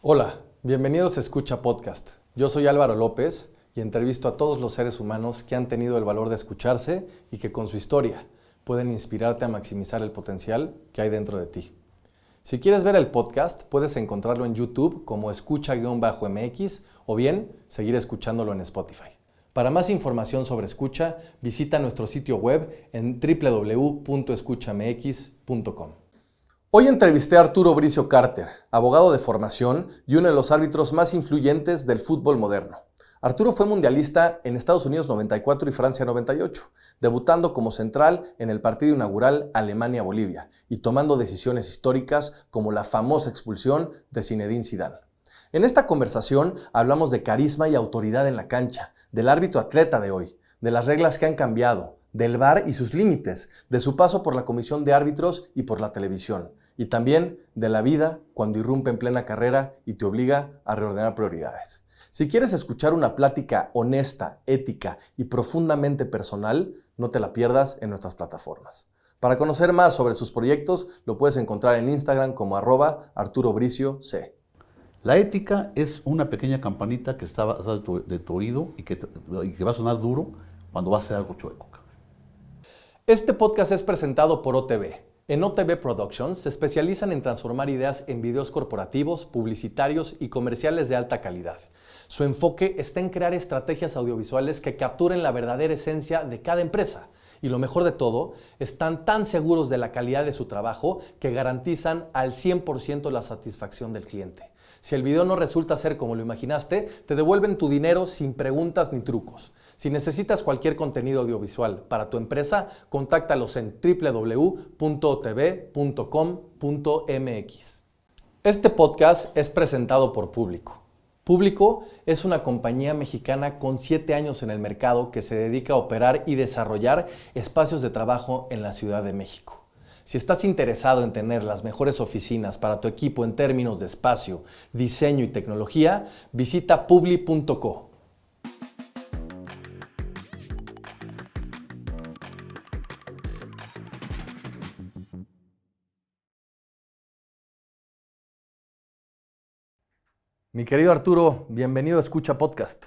Hola, bienvenidos a Escucha Podcast. Yo soy Álvaro López y entrevisto a todos los seres humanos que han tenido el valor de escucharse y que con su historia pueden inspirarte a maximizar el potencial que hay dentro de ti. Si quieres ver el podcast, puedes encontrarlo en YouTube como escucha-mx o bien seguir escuchándolo en Spotify. Para más información sobre escucha, visita nuestro sitio web en www.escuchamx.com. Hoy entrevisté a Arturo Bricio Carter, abogado de formación y uno de los árbitros más influyentes del fútbol moderno. Arturo fue mundialista en Estados Unidos 94 y Francia 98, debutando como central en el partido inaugural Alemania-Bolivia y tomando decisiones históricas como la famosa expulsión de Zinedine Zidane. En esta conversación hablamos de carisma y autoridad en la cancha, del árbitro atleta de hoy, de las reglas que han cambiado, del VAR y sus límites, de su paso por la comisión de árbitros y por la televisión, y también de la vida cuando irrumpe en plena carrera y te obliga a reordenar prioridades. Si quieres escuchar una plática honesta, ética y profundamente personal, no te la pierdas en nuestras plataformas. Para conocer más sobre sus proyectos, lo puedes encontrar en Instagram como @ArturoBricioC. La ética es una pequeña campanita que está de tu oído y que va a sonar duro cuando vas a hacer algo chueco. Este podcast es presentado por OTV. En OTV Productions se especializan en transformar ideas en videos corporativos, publicitarios y comerciales de alta calidad. Su enfoque está en crear estrategias audiovisuales que capturen la verdadera esencia de cada empresa. Y lo mejor de todo, están tan seguros de la calidad de su trabajo que garantizan al 100% la satisfacción del cliente. Si el video no resulta ser como lo imaginaste, te devuelven tu dinero sin preguntas ni trucos. Si necesitas cualquier contenido audiovisual para tu empresa, contáctalos en www.otv.com.mx. Este podcast es presentado por Público. Público es una compañía mexicana con 7 años en el mercado que se dedica a operar y desarrollar espacios de trabajo en la Ciudad de México. Si estás interesado en tener las mejores oficinas para tu equipo en términos de espacio, diseño y tecnología, visita publi.co. Mi querido Arturo, bienvenido a Escucha Podcast.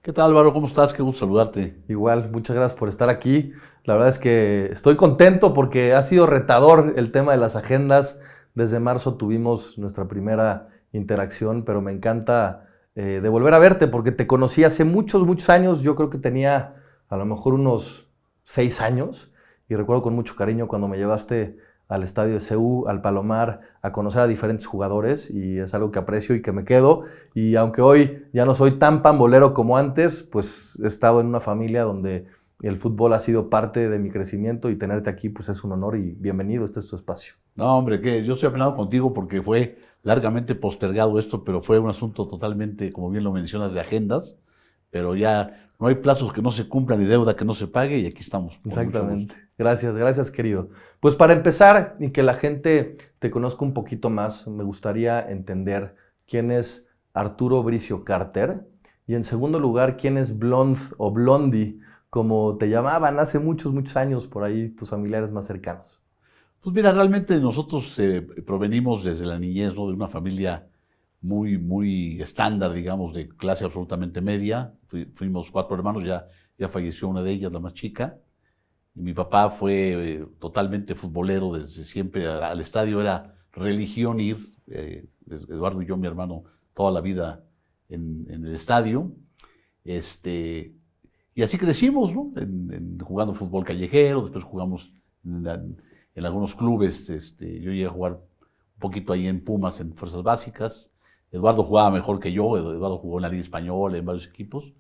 ¿Qué tal, Álvaro? ¿Cómo estás? Qué gusto saludarte. Igual, muchas gracias por estar aquí. La verdad es que estoy contento porque ha sido retador el tema de las agendas. Desde marzo tuvimos nuestra primera interacción, pero me encanta de volver a verte porque te conocí hace muchos años. Yo creo que tenía a lo mejor unos 6 años y recuerdo con mucho cariño cuando me llevaste al estadio de CU, al Palomar, a conocer a diferentes jugadores y es algo que aprecio y que me quedo. Y aunque hoy ya no soy tan pambolero como antes, pues he estado en una familia donde el fútbol ha sido parte de mi crecimiento y tenerte aquí pues es un honor y bienvenido, este es tu espacio. No, hombre, que yo estoy apenado contigo porque fue largamente postergado esto, pero fue un asunto totalmente, como bien lo mencionas, de agendas, pero ya no hay plazos que no se cumplan ni deuda que no se pague y aquí estamos. Exactamente. Gracias querido. Pues para empezar y que la gente te conozca un poquito más, me gustaría entender quién es Arturo Bricio Carter y en segundo lugar, quién es Blond o Blondie, como te llamaban hace muchos años por ahí tus familiares más cercanos. Pues mira, realmente nosotros provenimos desde la niñez, ¿no? De una familia muy estándar, digamos, de clase absolutamente media. Fuimos 4 hermanos, ya falleció una de ellas, la más chica. Y mi papá fue totalmente futbolero desde siempre. Al estadio era religión ir. Eduardo y yo, mi hermano, toda la vida en el estadio. Y así crecimos, ¿no? Jugando fútbol callejero, después jugamos en algunos clubes. Yo llegué a jugar un poquito ahí en Pumas, en Fuerzas Básicas. Eduardo jugaba mejor que yo, Eduardo jugó en la Liga Española, en varios equipos.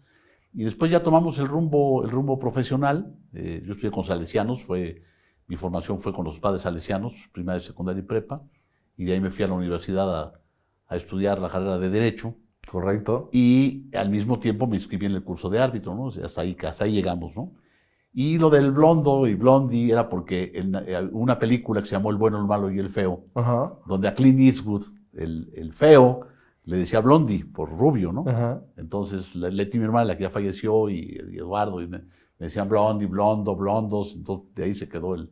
Y después ya tomamos el rumbo profesional. Yo estudié con salesianos, mi formación fue con los padres salesianos, primaria, secundaria y prepa. Y de ahí me fui a la universidad a estudiar la carrera de Derecho. Correcto. Y al mismo tiempo me inscribí en el curso de árbitro, ¿no? O sea, hasta ahí llegamos, ¿no? Y lo del blondo y blondie era porque en una película que se llamó El bueno, el malo y el feo, Ajá. donde a Clint Eastwood, el feo, le decía Blondie, por rubio, ¿no? Ajá. Entonces, Leti, mi hermana, la que ya falleció, y Eduardo, y me decían Blondie, Blondo, Blondos, entonces de ahí se quedó el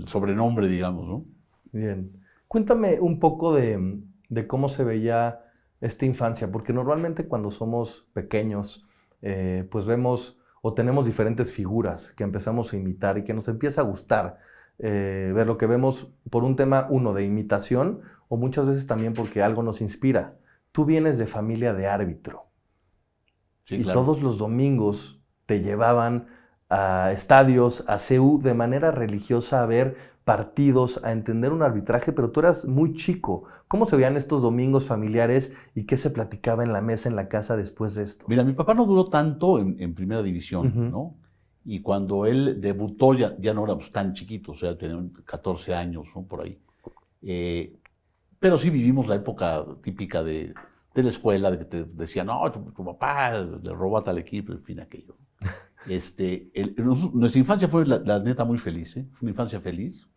sobrenombre, digamos, ¿no? Bien. Cuéntame un poco de cómo se veía esta infancia? Porque normalmente cuando somos pequeños, pues vemos o tenemos diferentes figuras que empezamos a imitar y que nos empieza a gustar ver lo que vemos por un tema, uno, de imitación, o muchas veces también porque algo nos inspira. Tú vienes de familia de árbitro. Sí, Y claro. todos los domingos te llevaban a estadios, a CU, de manera religiosa a ver partidos, a entender un arbitraje, pero tú eras muy chico. ¿Cómo se veían estos domingos familiares y qué se platicaba en la mesa, en la casa después de esto? Mira, mi papá no duró tanto en primera división, Ujú. ¿no? Y cuando él debutó ya no éramos tan chiquitos, o sea, teníamos 14 años, ¿no? Por ahí. Eh, pero sí vivimos la época típica de la escuela, de que te decían, no, tu papá le robó a tal equipo, en fin, aquello. Nuestra infancia fue, la neta, muy feliz, ¿eh? Fue una infancia feliz.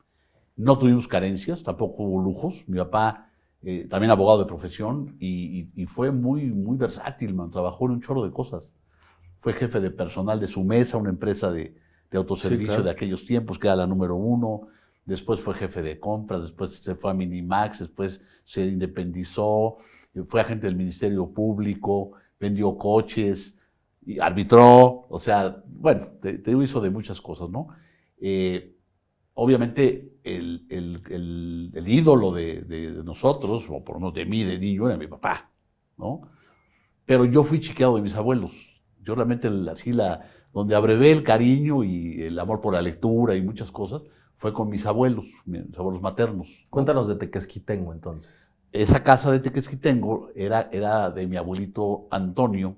No tuvimos carencias, tampoco hubo lujos. Mi papá, también abogado de profesión, y fue muy versátil, man. Trabajó en un chorro de cosas. Fue jefe de personal de su mesa, una empresa de Sí, autoservicio claro. de aquellos tiempos, que era la número uno. Después fue jefe de compras, después se fue a Minimax, después se independizó, fue agente del Ministerio Público, vendió coches, y arbitró, o sea, bueno, te hizo de muchas cosas, ¿no? Eh, Obviamente el ídolo de nosotros, o por lo menos de mí de niño, era mi papá, ¿no? Pero yo fui chiqueado de mis abuelos. Yo realmente donde abrevé el cariño y el amor por la lectura y muchas cosas fue con mis abuelos maternos, ¿no? Cuéntanos de Tequesquitengo entonces. Esa casa de Tequesquitengo era de mi abuelito Antonio,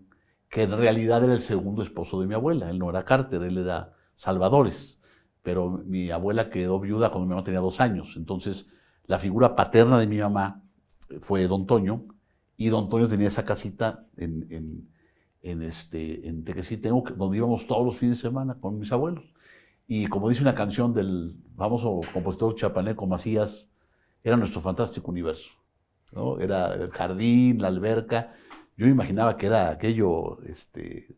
que en realidad era el segundo esposo de mi abuela. Él no era Carter, él era Salvadores. Pero mi abuela quedó viuda cuando mi mamá tenía 2 años. Entonces, la figura paterna de mi mamá fue Don Toño, y Don Toño tenía esa casita en Tequesquitengo, donde íbamos todos los fines de semana con mis abuelos. Y como dice una canción del famoso compositor chapaneco Macías, era nuestro fantástico universo, ¿no? Era el jardín, la alberca. Yo me imaginaba que era aquello,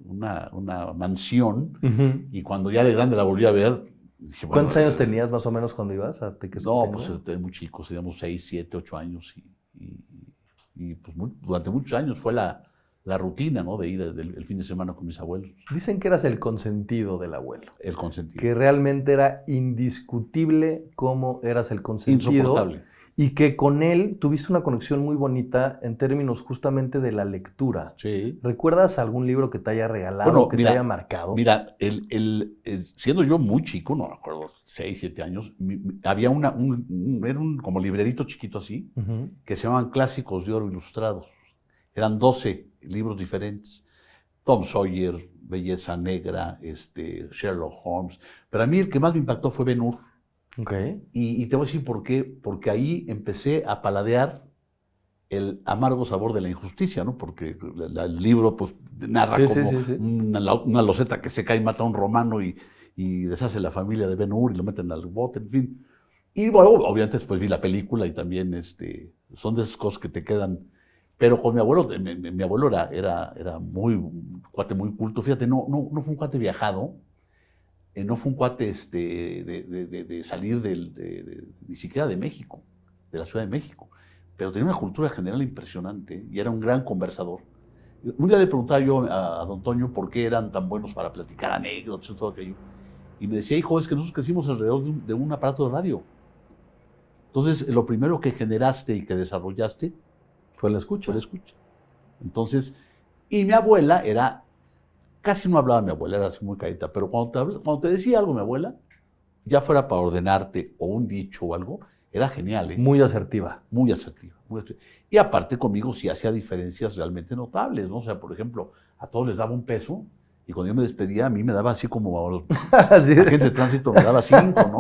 una mansión, Ujú. y cuando ya de grande la volví a ver, dije, bueno, ¿Cuántos años tenías más o menos cuando ibas a no, pues Tequesquitengo? muy chicos, teníamos 6, 7, 8 años, y, pues durante muchos años fue la rutina, ¿no? De ir el fin de semana con mis abuelos, Dicen que eras el consentido del abuelo, el consentido. que realmente era indiscutible cómo eras el consentido Insoportable. y que con él tuviste una conexión muy bonita en términos justamente de la lectura. Sí. ¿Recuerdas algún libro que te haya regalado Bueno, o que te haya marcado? mira, siendo yo muy chico, no me acuerdo, 6, 7 años, había era un como librerito chiquito así, Ujú. que se llamaban Clásicos de Oro Ilustrados. Eran 12 libros diferentes. Tom Sawyer, Belleza Negra, Sherlock Holmes. Pero a mí el que más me impactó fue Ben-Hur. Ok. Y te voy a decir por qué. Porque ahí empecé a paladear el amargo sabor de la injusticia, ¿no? Porque el libro pues narra Sí, sí, como sí, sí. una loseta que se cae y mata a un romano, y deshace la familia de Ben-Hur y lo meten al bote, en fin. Y bueno, obviamente después vi la película y también son de esas cosas que te quedan. Pero con mi abuelo, mi abuelo era un cuate muy culto. Fíjate, no fue un cuate viajado, no fue un cuate de salir ni siquiera de México, de la Ciudad de México, pero tenía una cultura general impresionante y era un gran conversador. Un día le preguntaba yo a don Toño por qué eran tan buenos para platicar anécdotas y todo aquello. Y me decía, hijo, es que nosotros crecimos alrededor de un aparato de radio. Entonces, lo primero que generaste y que desarrollaste Fue la fue escucha. la escucha. Entonces, y mi abuela casi no hablaba mi abuela, era así muy caída, pero cuando te decía algo mi abuela, ya fuera para ordenarte o un dicho o algo, era genial, ¿eh? Muy asertiva. Muy asertiva, muy asertiva. Y aparte conmigo sí hacía diferencias realmente notables, ¿no? O sea, por ejemplo, a todos les daba un peso, y cuando yo me despedía, a mí me daba así como a los Así es. agentes de tránsito me daba 5, ¿no?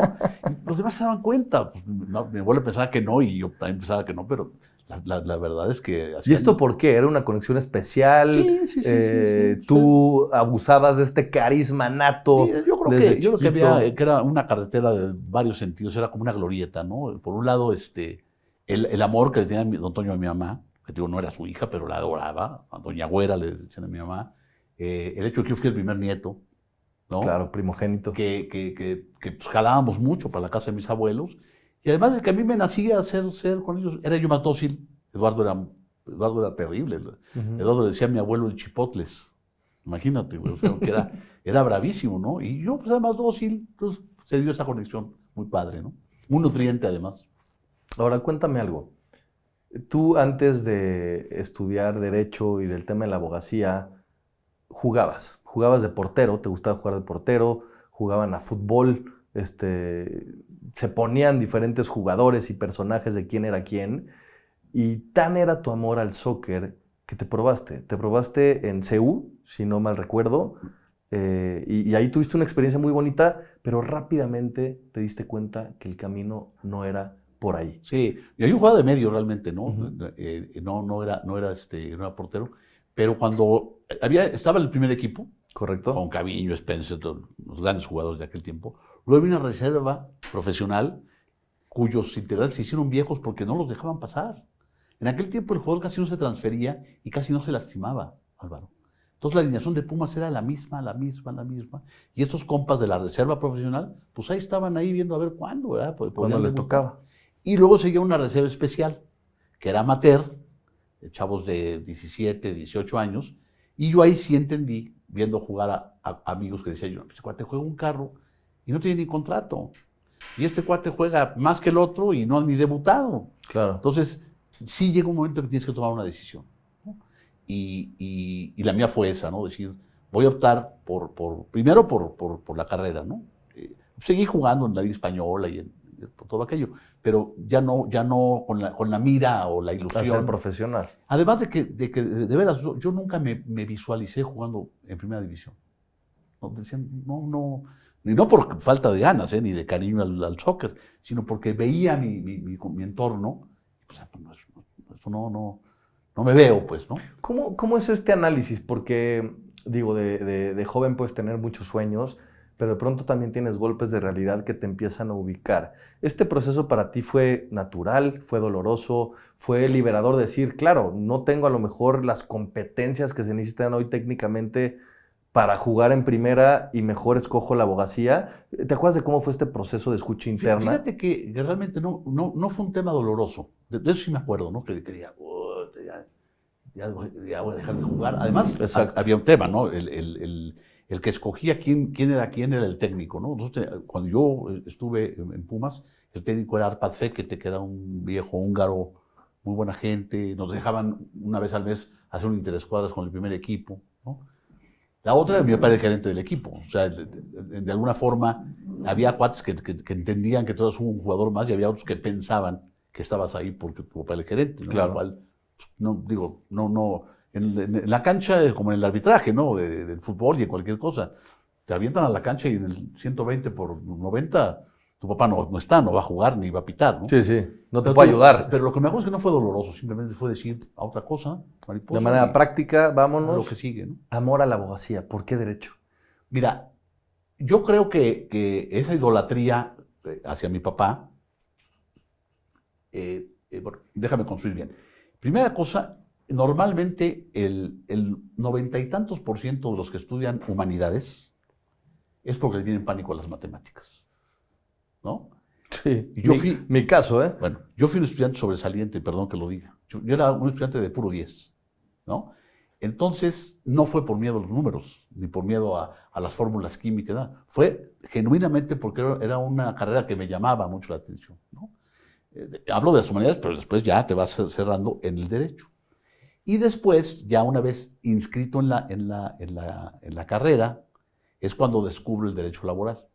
Y los demás se daban cuenta. Pues, mi abuela pensaba que no, y yo también pensaba que no, pero la verdad es que ¿Y esto por qué? ¿Era una conexión especial? Sí. ¿Tú abusabas de este carisma nato Yo creo desde que chiquito? que era una carretera de varios sentidos, era como una glorieta, ¿no? Por un lado, el amor que le tenía don Toño a mi mamá, que digo, no era su hija, pero la adoraba, a doña Güera le decían a mi mamá, el hecho de que yo fui el primer nieto, ¿no? Claro, primogénito. Que pues, jalábamos mucho para la casa de mis abuelos, y además de que a mí me nacía ser con ellos, era yo más dócil. Eduardo era Eduardo era terrible. Uh-huh. Eduardo le decía a mi abuelo el chipotles. Imagínate, güey, o sea, que era bravísimo, ¿no? Y yo, pues, además dócil, entonces se dio esa conexión muy padre, ¿no? Muy nutriente, además. Ahora, cuéntame algo. Tú, antes de estudiar Derecho y del tema de la abogacía, jugabas de portero, te gustaba jugar de portero, jugaban a fútbol, se ponían diferentes jugadores y personajes de quién era quién, y tan era tu amor al soccer que te probaste en CU, si no mal recuerdo, y ahí tuviste una experiencia muy bonita, pero rápidamente te diste cuenta que el camino no era por ahí. Sí, yo jugaba de medio realmente, ¿no? Uh-huh. No era portero, pero cuando estaba el primer equipo, ¿Correcto? con Caviño, Spencer, todos los grandes jugadores de aquel tiempo, luego había una reserva profesional cuyos integrantes se hicieron viejos porque no los dejaban pasar. En aquel tiempo el jugador casi no se transfería y casi no se lastimaba, Álvaro. Entonces la alineación de Pumas era la misma. Y estos compas de la reserva profesional, pues ahí estaban ahí viendo a ver cuándo, ¿verdad? Cuando les tocaba. Y luego seguía una reserva especial, que era amateur, de chavos de 17, 18 años, y yo ahí sí entendí, viendo jugar a amigos que decían, yo, este cuate juega un carro y no tiene ni contrato. Y este cuate juega más que el otro y no ha ni debutado. Claro. Entonces, sí llega un momento que tienes que tomar una decisión, ¿no? Y la mía fue esa, ¿no? Decir, voy a optar primero por la carrera, ¿no? Seguí jugando en la Liga Española y por todo aquello, pero ya no con la mira o la ilusión. A ser profesional. Además de que de veras, yo nunca me visualicé jugando en primera división. Y no por falta de ganas, ni de cariño al soccer, sino porque veía mi entorno, pues, eso no me veo, pues, ¿no? ¿Cómo es este análisis? Porque, digo, de joven puedes tener muchos sueños, pero de pronto también tienes golpes de realidad que te empiezan a ubicar. ¿Este proceso para ti fue natural, fue doloroso, fue liberador decir, claro, no tengo a lo mejor las competencias que se necesitan hoy técnicamente para jugar en primera y mejor escojo la abogacía? ¿Te acuerdas de cómo fue este proceso de escucha interna? Fíjate que realmente no fue un tema doloroso. De eso sí me acuerdo, ¿no? Que quería, ya voy a dejar de jugar. Además, había un tema, ¿no? El que escogía quién era el técnico, ¿no? Entonces, cuando yo estuve en Pumas, el técnico era Arpad Fekete, que era un viejo húngaro, muy buena gente. Nos dejaban una vez al mes hacer un interescuadras con el primer equipo, ¿no? La otra era mi papá, el gerente del equipo. O sea, de alguna forma, había cuates que entendían que tú eras un jugador más y había otros que pensaban que estabas ahí porque tu papá era el gerente, ¿no? Claro. Lo cual, en la cancha, como en el arbitraje, ¿no? Del fútbol y en cualquier cosa, te avientan a la cancha y en el 120 por 90, tu papá no va a jugar ni va a pitar, ¿no? Sí, no te puede ayudar. Pero lo que me acuerdo es que no fue doloroso, simplemente fue decir a otra cosa, mariposa. De manera práctica, vámonos. Lo que sigue, ¿no? Amor a la abogacía, ¿por qué derecho? Mira, yo creo que esa idolatría hacia mi papá, bueno, déjame construir bien. Primera cosa, normalmente el 90 y tantos % de los que estudian humanidades es porque le tienen pánico a las matemáticas, ¿no? Sí, y yo mi caso, ¿eh? Bueno, yo fui un estudiante sobresaliente, perdón que lo diga. Yo era un estudiante de puro 10, ¿no? Entonces, no fue por miedo a los números, ni por miedo a las fórmulas químicas, nada. Fue genuinamente porque era una carrera que me llamaba mucho la atención, ¿no? Hablo de las humanidades, pero después ya te vas cerrando en el derecho. Y después, ya una vez inscrito en la carrera, es cuando descubro el derecho laboral.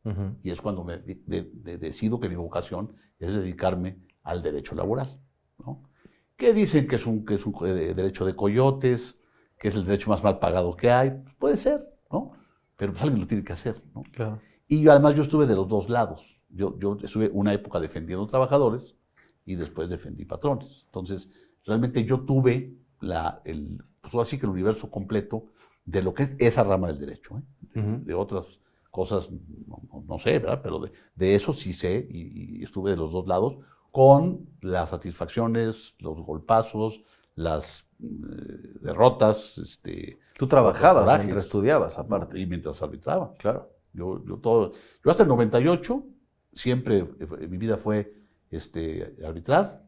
Uh-huh. Y es cuando decido que mi vocación es dedicarme al derecho laboral, ¿no? Que dicen que es un derecho de coyotes, que es el derecho más mal pagado que hay. Pues puede ser, ¿no? Pero pues alguien lo tiene que hacer, ¿no? Claro. Y además yo estuve de los dos lados. Yo estuve una época defendiendo trabajadores y después defendí patrones. Entonces, realmente yo tuve pues así que el universo completo de lo que es esa rama del derecho, ¿eh? Uh-huh. De otras cosas, no sé, ¿verdad? Pero de eso sí sé y estuve de los dos lados con las satisfacciones, los golpazos, las derrotas. Tú trabajabas mientras estudiabas, aparte. Y mientras arbitraba. Claro. Yo hasta el 98, siempre mi vida fue arbitrar,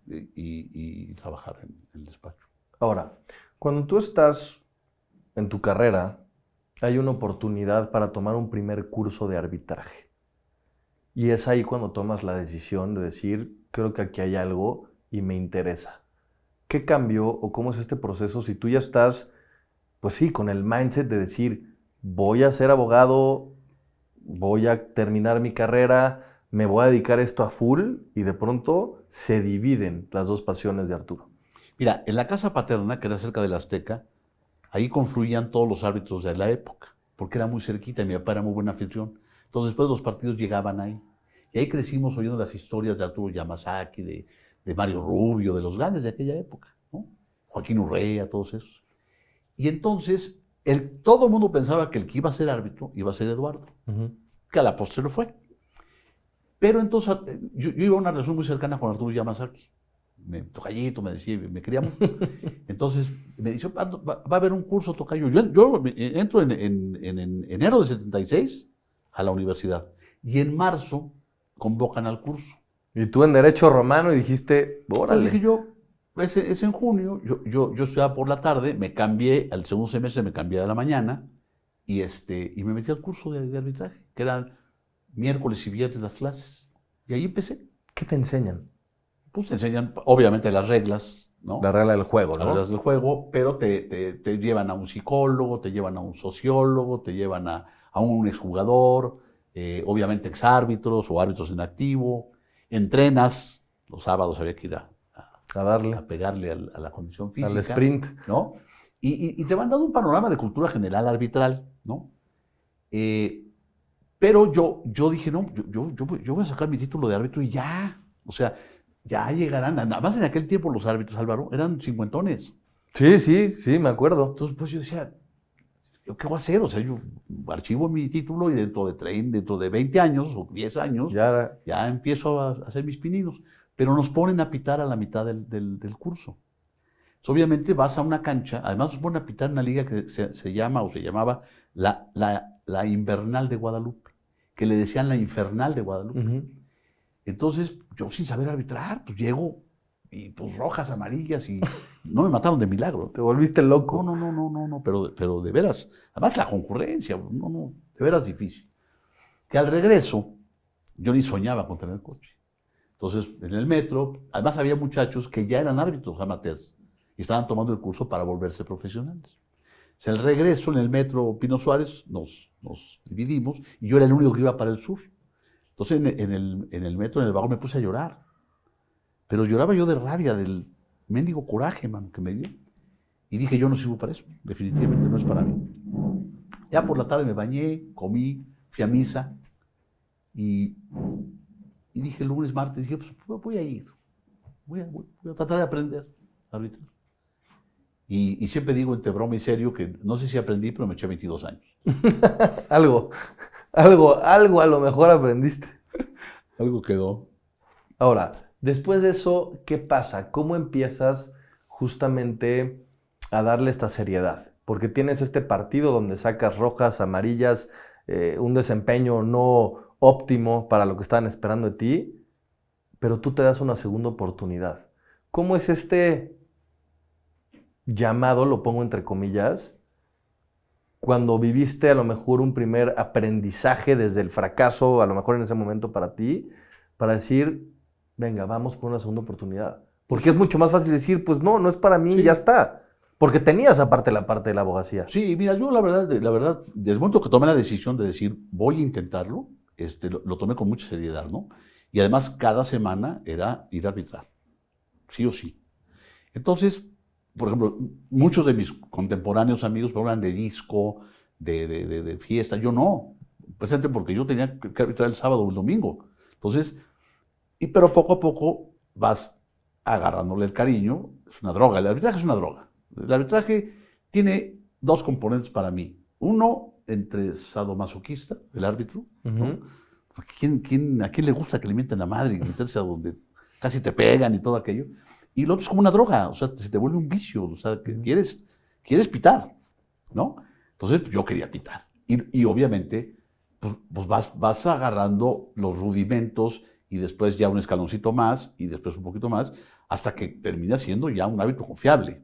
y trabajar en el despacho. Ahora, cuando tú estás en tu carrera, hay una oportunidad para tomar un primer curso de arbitraje. Y es ahí cuando tomas la decisión de decir, creo que aquí hay algo y me interesa. ¿Qué cambió o cómo es este proceso si tú ya estás, pues sí, con el mindset de decir, voy a ser abogado, voy a terminar mi carrera, me voy a dedicar a esto a full, y de pronto se dividen las dos pasiones de Arturo? Mira, en la casa paterna, que era cerca de la Azteca, ahí confluían todos los árbitros de la época, porque era muy cerquita y mi papá era muy buen anfitrión. Entonces después los partidos llegaban ahí. Y ahí crecimos oyendo las historias de Arturo Yamasaki, de Mario Rubio, de los grandes de aquella época, ¿no? Joaquín Urrea, todos esos. Y entonces todo el mundo pensaba que el que iba a ser árbitro iba a ser Eduardo, que a la postre lo fue. Pero entonces yo iba a una relación muy cercana con Arturo Yamasaki. Tocayito, me decía, me quería mucho. Entonces me dice, va a haber un curso, tocayo. Yo entro en enero de 76 a la universidad. Y en marzo convocan al curso. Y tú en Derecho Romano y dijiste, órale. Entonces dije yo, es en junio, yo estudiaba por la tarde, me cambié, al segundo semestre me cambié a la mañana y me metí al curso de arbitraje, que eran miércoles y viernes las clases. Y ahí empecé. ¿Qué te enseñan? Pues te enseñan, obviamente, las reglas, ¿no? La regla del juego, ¿no? Las reglas del juego, pero te llevan a un psicólogo, te llevan a un sociólogo, te llevan a un exjugador, obviamente exárbitros o árbitros en activo. Entrenas, los sábados había que ir a darle. A pegarle a la condición física. Al sprint. ¿No? Y te van dando un panorama de cultura general arbitral, ¿no? Pero yo dije, no, yo voy a sacar mi título de árbitro y ya. O sea, ya llegarán. Nada más en aquel tiempo los árbitros, Álvaro, eran cincuentones. Sí, me acuerdo. Entonces, pues yo decía, ¿qué voy a hacer? O sea, yo archivo mi título y dentro de 20 años o 10 años ya empiezo a hacer mis pininos. Pero nos ponen a pitar a la mitad del curso. Entonces, obviamente vas a una cancha, además nos ponen a pitar una liga que se llamaba la Invernal de Guadalupe, que le decían la Infernal de Guadalupe. Entonces, yo sin saber arbitrar, pues llego y pues rojas, amarillas y no me mataron de milagro. Te volviste loco. No, pero de veras, además la concurrencia, de veras difícil. Que al regreso, yo ni soñaba con tener coche. Entonces, en el metro, además había muchachos que ya eran árbitros amateurs y estaban tomando el curso para volverse profesionales. O sea, el regreso en el metro Pino Suárez nos dividimos y yo era el único que iba para el sur. Entonces, en el metro, en el vagón, me puse a llorar. Pero lloraba yo de rabia, del mendigo coraje, mano, que me dio. Y dije, yo no sirvo para eso, definitivamente no es para mí. Ya por la tarde me bañé, comí, fui a misa y dije el lunes, martes, dije, pues voy a ir, voy a tratar de aprender a arbitrar. Y siempre digo entre broma y serio que no sé si aprendí, pero me eché 22 años. Algo a lo mejor aprendiste. Algo quedó. Ahora, después de eso, ¿qué pasa? ¿Cómo empiezas justamente a darle esta seriedad? Porque tienes este partido donde sacas rojas, amarillas, un desempeño no óptimo para lo que estaban esperando de ti, pero tú te das una segunda oportunidad. ¿Cómo es este llamado, lo pongo entre comillas, cuando viviste a lo mejor un primer aprendizaje desde el fracaso, a lo mejor en ese momento para ti, para decir, venga, vamos por una segunda oportunidad? Porque es mucho más fácil decir, pues no es para mí, ya está. Porque tenías aparte la parte de la abogacía. Sí, mira, yo la verdad, desde el momento que tomé la decisión de decir, voy a intentarlo, lo tomé con mucha seriedad, ¿no? Y además cada semana era ir a arbitrar, sí o sí. Entonces, por ejemplo, muchos de mis contemporáneos amigos me hablan de disco, de fiesta, yo no, precisamente porque yo tenía que arbitrar el sábado o el domingo. Entonces, pero poco a poco vas agarrándole el cariño, es una droga, el arbitraje es una droga. El arbitraje tiene dos componentes para mí. Uno, entre sadomasoquista, el árbitro, ¿no? ¿A quién le gusta que le mienten la madre y meterse a donde casi te pegan y todo aquello? Y lo otro es como una droga, o sea, se te vuelve un vicio, o sea, que quieres pitar, ¿no? Entonces, pues, yo quería pitar. Y obviamente, pues vas agarrando los rudimentos y después ya un escaloncito más y después un poquito más, hasta que termina siendo ya un árbitro confiable,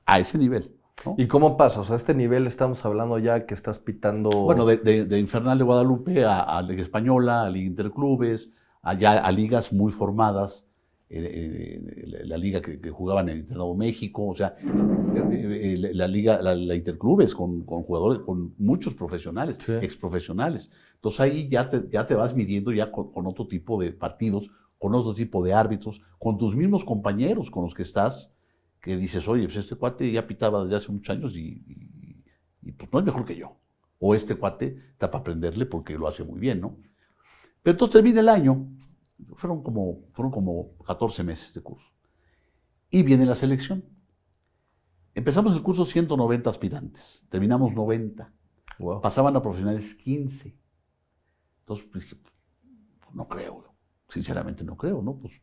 a ese nivel, ¿no? ¿Y cómo pasa? O sea, a este nivel estamos hablando ya que estás pitando... Bueno, de Infernal de Guadalupe a Liga Española, a Liga Interclubes, allá a ligas muy formadas, la liga que jugaban en el Internado México, o sea, la Interclubes con jugadores, con muchos profesionales, Sí. exprofesionales. Entonces ahí ya te vas midiendo ya con otro tipo de partidos, con otro tipo de árbitros, con tus mismos compañeros con los que estás, que dices, oye, pues este cuate ya pitaba desde hace muchos años y pues no es mejor que yo. O este cuate está para aprenderle porque lo hace muy bien, ¿no? Pero entonces termina el año, fueron como 14 meses de curso. Y viene la selección. Empezamos el curso 190 aspirantes, terminamos 90. Wow. Pasaban a profesionales 15. Entonces pues, dije, pues, no creo, sinceramente no creo, ¿no? Pues,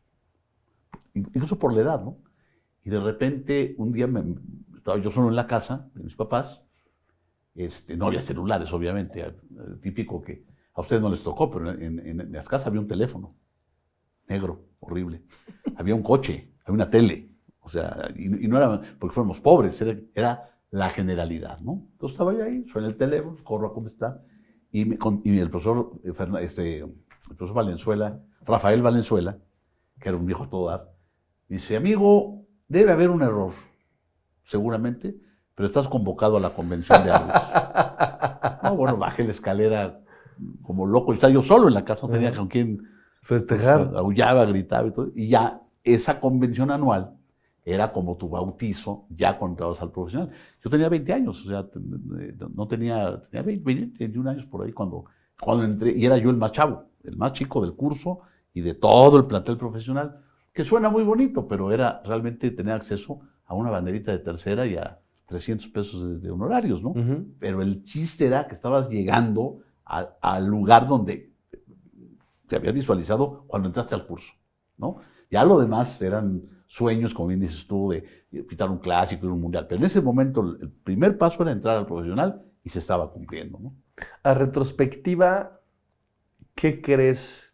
incluso por la edad, ¿no? Y de repente un día estaba yo solo en la casa de mis papás, no había celulares, obviamente, típico que a ustedes no les tocó, pero en las casas había un teléfono negro, horrible. Había un coche, había una tele. O sea, y no era porque fuéramos pobres, era la generalidad, ¿no? Entonces estaba yo ahí, suena el teléfono, corro a contestar, y el profesor, el profesor Valenzuela, Rafael Valenzuela, que era un viejo a todo dar, dice, amigo, debe haber un error, seguramente, pero estás convocado a la convención de árbitros. No, bueno, bajé la escalera como loco, y estaba yo solo en la casa, no tenía con quién festejar. Pues, aullaba, gritaba y todo, y ya esa convención anual era como tu bautizo ya cuando entrabas al profesional. Yo tenía 20 años, o sea, no tenía 21 años por ahí cuando entré, y era yo el más chavo, el más chico del curso y de todo el plantel profesional, que suena muy bonito, pero era realmente tener acceso a una banderita de tercera y a 300 pesos de honorarios, ¿no? Pero el chiste era que estabas llegando al lugar donde se había visualizado cuando entraste al curso, ¿no? Ya lo demás eran sueños, como bien dices tú, de pitar un clásico y un mundial. Pero en ese momento el primer paso era entrar al profesional y se estaba cumpliendo, ¿no? A retrospectiva, ¿qué crees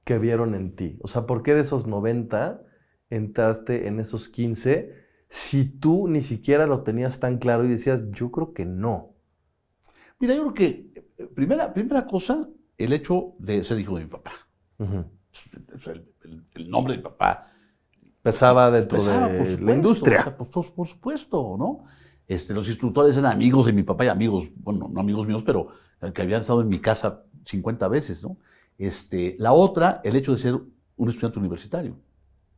que vieron en ti? O sea, ¿por qué de esos 90 entraste en esos 15 si tú ni siquiera lo tenías tan claro y decías, yo creo que no? Mira, yo creo que primera cosa, el hecho de ser hijo de mi papá. El nombre de mi papá pesaba dentro pesaba, de por supuesto, la industria. O sea, por supuesto, ¿no? Los instructores eran amigos de mi papá y amigos, bueno, no amigos míos, pero que habían estado en mi casa 50 veces, ¿no? La otra, el hecho de ser un estudiante universitario,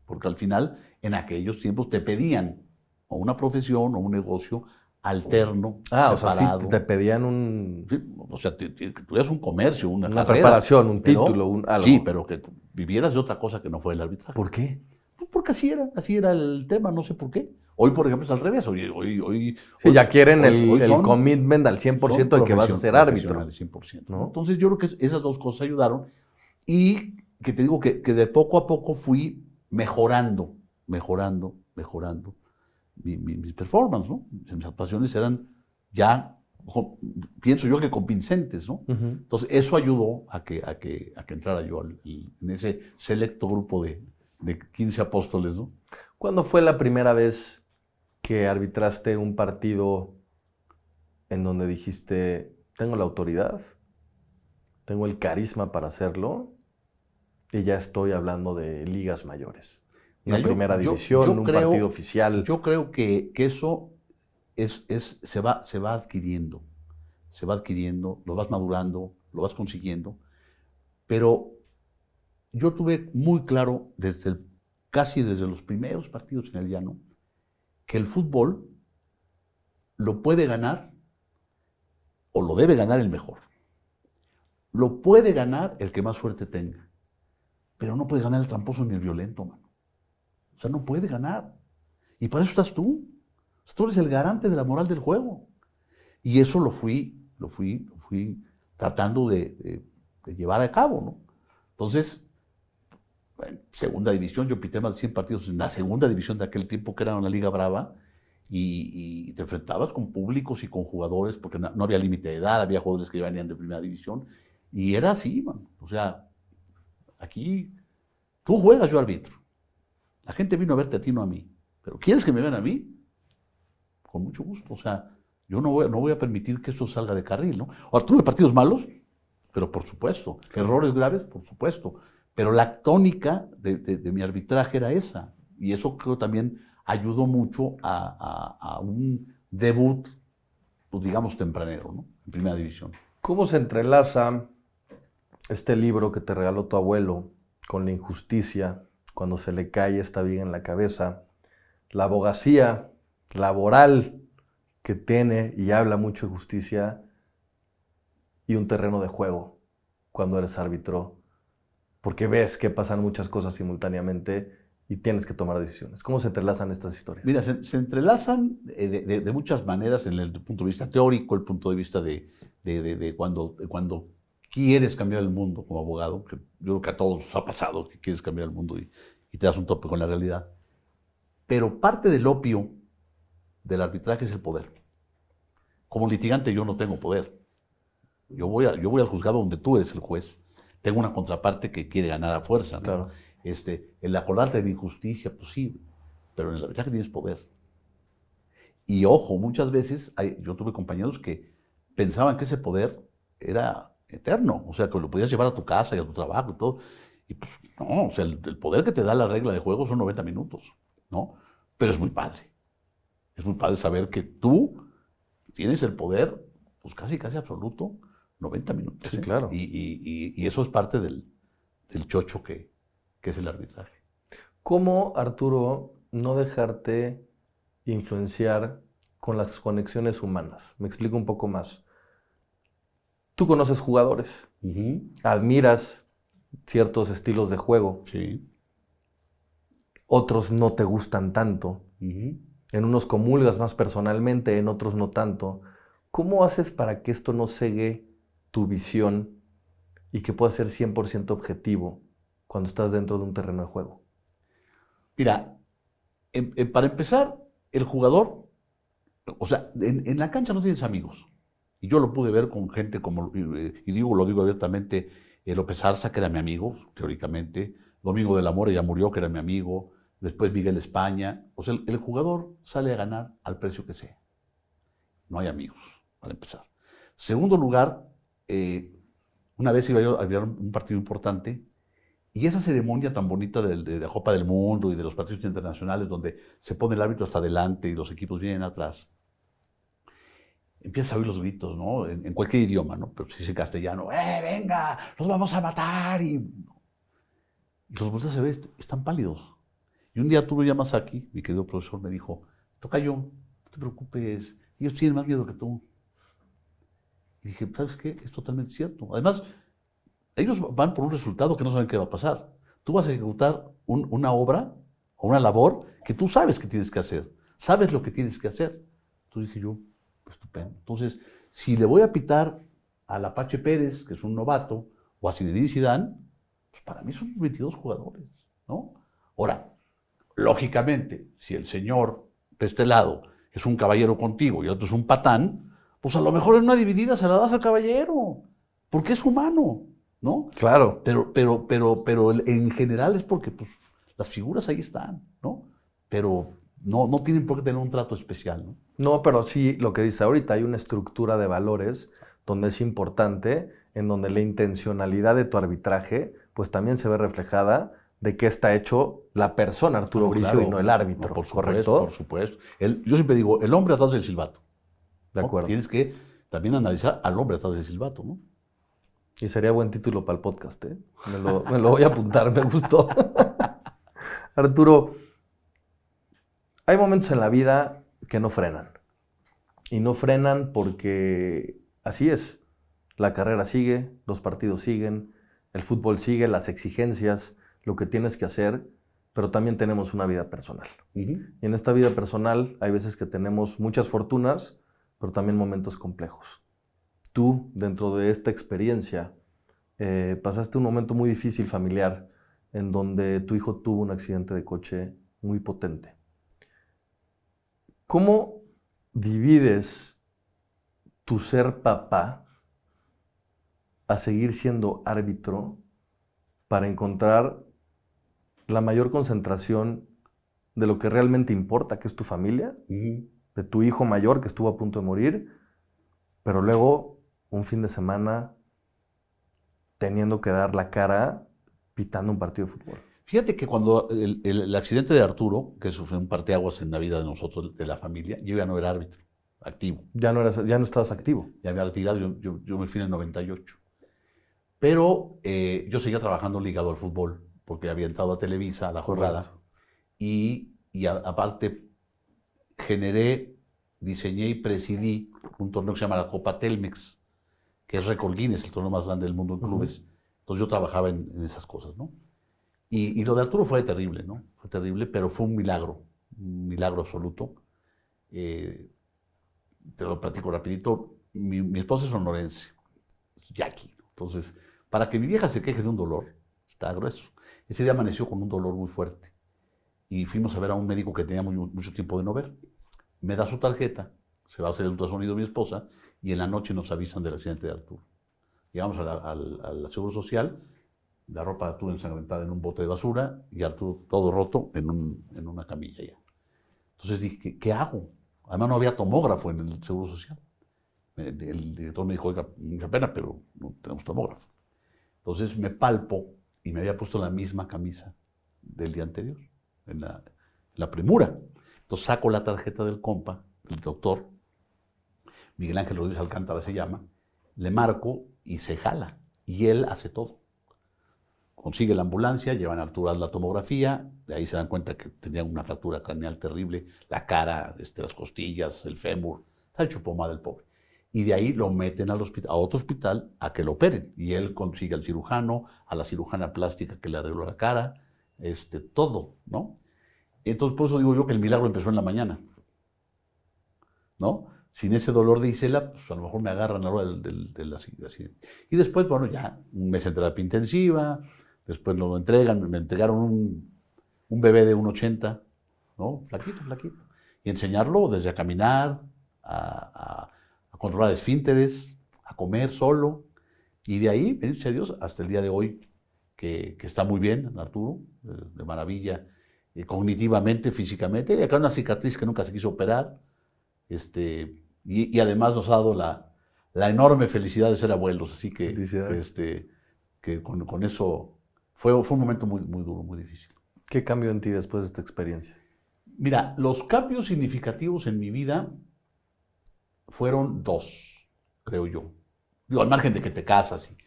porque al final, en aquellos tiempos, te pedían o una profesión o un negocio alterno, separado. O sea, sí, te pedían un... Sí, o sea, que tuvieras un comercio, una carrera, preparación, un título, algo. Sí, pero que vivieras de otra cosa que no fue el arbitraje. ¿Por qué? Pues porque así era el tema, no sé por qué. Hoy, por ejemplo, es al revés. Hoy ya quieren hoy el commitment al 100% de que vas a ser árbitro. 100%, ¿no? Entonces yo creo que esas dos cosas ayudaron y que te digo que de poco a poco fui mejorando mis performances, ¿no? Mis actuaciones eran ya, pienso yo que convincentes, ¿no? Entonces eso ayudó a que entrara yo en ese selecto grupo de 15 apóstoles, ¿no? ¿Cuándo fue la primera vez que arbitraste un partido en donde dijiste, tengo la autoridad, tengo el carisma para hacerlo y ya estoy hablando de ligas mayores? Una primera división, un partido oficial. Yo creo que eso se va adquiriendo, lo vas madurando, lo vas consiguiendo, pero yo tuve muy claro casi desde los primeros partidos en el llano que el fútbol lo puede ganar o lo debe ganar el mejor. Lo puede ganar el que más suerte tenga, pero no puede ganar el tramposo ni el violento, mano. O sea, no puede ganar. Y para eso estás tú. Tú eres el garante de la moral del juego. Y eso lo fui tratando de llevar a cabo, ¿no? Entonces, en segunda división, yo pité más de 100 partidos en la segunda división de aquel tiempo, que era una liga brava, y te enfrentabas con públicos y con jugadores, porque no había límite de edad, había jugadores que venían de primera división, y era así, man. O sea, aquí tú juegas, yo arbitro. La gente vino a verte a ti, no a mí. Pero ¿quieres que me vean a mí? Con mucho gusto. O sea, yo no voy a permitir que esto salga de carril, ¿no? Ahora, tuve partidos malos, pero por supuesto. Errores graves, por supuesto. Pero la tónica de mi arbitraje era esa. Y eso creo también ayudó mucho a un debut, pues digamos, tempranero, ¿no? En primera división. ¿Cómo se entrelaza este libro que te regaló tu abuelo con la injusticia cuando se le cae esta viga en la cabeza, la abogacía laboral que tiene y habla mucho de justicia y un terreno de juego cuando eres árbitro? Porque ves que pasan muchas cosas simultáneamente y tienes que tomar decisiones. ¿Cómo se entrelazan estas historias? Mira, se entrelazan de muchas maneras en el punto de vista teórico, el punto de vista de cuando quieres cambiar el mundo como abogado, que yo creo que a todos nos ha pasado que quieres cambiar el mundo y te das un tope con la realidad. Pero parte del opio del arbitraje es el poder. Como litigante yo no tengo poder. Yo voy al juzgado donde tú eres el juez. Tengo una contraparte que quiere ganar a fuerza, ¿no? Claro. El acordarte de la injusticia, pues sí, pero en el arbitraje tienes poder. Y ojo, muchas veces yo tuve compañeros que pensaban que ese poder era eterno, o sea, que lo podías llevar a tu casa y a tu trabajo y todo. Y pues no, o sea, el poder que te da la regla de juego son 90 minutos, ¿no? Pero es muy padre. Es muy padre saber que tú tienes el poder, pues casi absoluto, 90 minutos. Sí, claro. Y eso es parte del chocho que es el arbitraje. ¿Cómo, Arturo, no dejarte influenciar con las conexiones humanas? Me explico un poco más. Tú conoces jugadores, admiras ciertos estilos de juego, Sí. otros no te gustan tanto, en unos comulgas más personalmente, en otros no tanto. ¿Cómo haces para que esto no cegue tu visión y que pueda ser 100% objetivo cuando estás dentro de un terreno de juego? Mira, para empezar, el jugador, o sea, en la cancha no tienes amigos. Y yo lo pude ver con gente como, lo digo abiertamente, López Arza, que era mi amigo, teóricamente, Domingo de la Mora ya murió, que era mi amigo, después Miguel España. O sea, el jugador sale a ganar al precio que sea. No hay amigos, para empezar. Segundo lugar, una vez iba yo a arbitrar un partido importante, y esa ceremonia tan bonita de la Copa del Mundo y de los partidos internacionales, donde se pone el árbitro hasta adelante y los equipos vienen atrás, empiezas a oír los gritos, ¿no? En cualquier idioma, ¿no? Pero si es en castellano, venga, los vamos a matar. Y los volteas a ver, están pálidos. Y un día Arturo Yamasaki, mi querido profesor, me dijo, tocayo, no te preocupes, ellos tienen más miedo que tú. Y dije, ¿sabes qué? Es totalmente cierto. Además, ellos van por un resultado que no saben qué va a pasar. Tú vas a ejecutar una obra o una labor que tú sabes que tienes que hacer. Sabes lo que tienes que hacer. Entonces dije yo, estupendo. Entonces, si le voy a pitar al Apache Pérez, que es un novato, o a Zinedine Zidane, pues para mí son 22 jugadores, ¿no? Ahora, lógicamente, si el señor de este lado es un caballero contigo y el otro es un patán, pues a lo mejor en una dividida se la das al caballero, porque es humano, ¿no? Claro. Pero en general es porque pues, las figuras ahí están, ¿no? Pero no tienen por qué tener un trato especial, ¿no? No, pero sí, lo que dice ahorita, hay una estructura de valores donde es importante, en donde la intencionalidad de tu arbitraje, pues también se ve reflejada de qué está hecho la persona, Arturo Bricio, claro, y no el árbitro, por ¿correcto? Supuesto, por supuesto. Yo siempre digo, el hombre atrás del silbato. De ¿no? acuerdo. Tienes que también analizar al hombre atrás del silbato, ¿no? Y sería buen título para el podcast, ¿eh? Me lo voy a apuntar, me gustó. Arturo, hay momentos en la vida que no frenan. Y no frenan porque así es. La carrera sigue, los partidos siguen, el fútbol sigue, las exigencias, lo que tienes que hacer, pero también tenemos una vida personal. Y en esta vida personal hay veces que tenemos muchas fortunas, pero también momentos complejos. Tú, dentro de esta experiencia, pasaste un momento muy difícil familiar en donde tu hijo tuvo un accidente de coche muy potente. ¿Cómo divides tu ser papá a seguir siendo árbitro para encontrar la mayor concentración de lo que realmente importa, que es tu familia, de tu hijo mayor que estuvo a punto de morir, pero luego un fin de semana teniendo que dar la cara pitando un partido de fútbol. Fíjate que cuando el accidente de Arturo, que eso fue un parteaguas en la vida de nosotros, de la familia, yo ya no era árbitro activo. Ya no estabas activo. Ya había retirado, yo me fui en el 98. Pero yo seguía trabajando ligado al fútbol, porque había entrado a Televisa, a la jornada. Y aparte diseñé y presidí un torneo que se llama la Copa Telmex, que es récord Guinness, el torneo más grande del mundo en clubes. Entonces yo trabajaba en esas cosas, ¿no? Y lo de Arturo fue terrible, ¿no? Fue terrible, pero fue un milagro absoluto. Te lo platico rapidito. Mi esposa es sonorense, Jackie. Entonces, para que mi vieja se queje de un dolor, está grueso. Ese día amaneció con un dolor muy fuerte. Y fuimos a ver a un médico que tenía mucho tiempo de no ver. Me da su tarjeta, se va a hacer el ultrasonido mi esposa, y en la noche nos avisan del accidente de Arturo. Llegamos al Seguro Social, la ropa de Arturo ensangrentada en un bote de basura, y Arturo todo roto en una camilla ya. Entonces dije, ¿qué hago? Además no había tomógrafo en el Seguro Social. El director me dijo, oiga, mucha pena, pero no tenemos tomógrafo. Entonces me palpo y me había puesto la misma camisa del día anterior, en la premura. Entonces saco la tarjeta del compa, el doctor, Miguel Ángel Rodríguez Alcántara se llama, le marco y se jala. Y él hace todo. Consigue la ambulancia, llevan a Arturo a la tomografía, de ahí se dan cuenta que tenía una fractura craneal terrible, la cara, las costillas, el fémur, está hecho pomada el pobre. Y de ahí lo meten al hospital, a otro hospital a que lo operen. Y él consigue al cirujano, a la cirujana plástica que le arregló la cara, todo, ¿no? Entonces, por eso digo yo que el milagro empezó en la mañana, ¿no? Sin ese dolor de Isela, pues a lo mejor me agarran a la hora del accidente. Y después, bueno, ya un mes en terapia intensiva, después me entregaron un bebé de 1,80, ¿no? Flaquito. Y enseñarlo desde a caminar, a controlar esfínteres, a comer solo. Y de ahí, bendito sea Dios, hasta el día de hoy, que está muy bien, Arturo, de maravilla, cognitivamente, físicamente. Y acá una cicatriz que nunca se quiso operar. Y además nos ha dado la enorme felicidad de ser abuelos. Así que, que con eso fue un momento muy, muy duro, muy difícil. ¿Qué cambió en ti después de esta experiencia? Mira, los cambios significativos en mi vida fueron 2, creo yo. Digo, al margen de que te casas y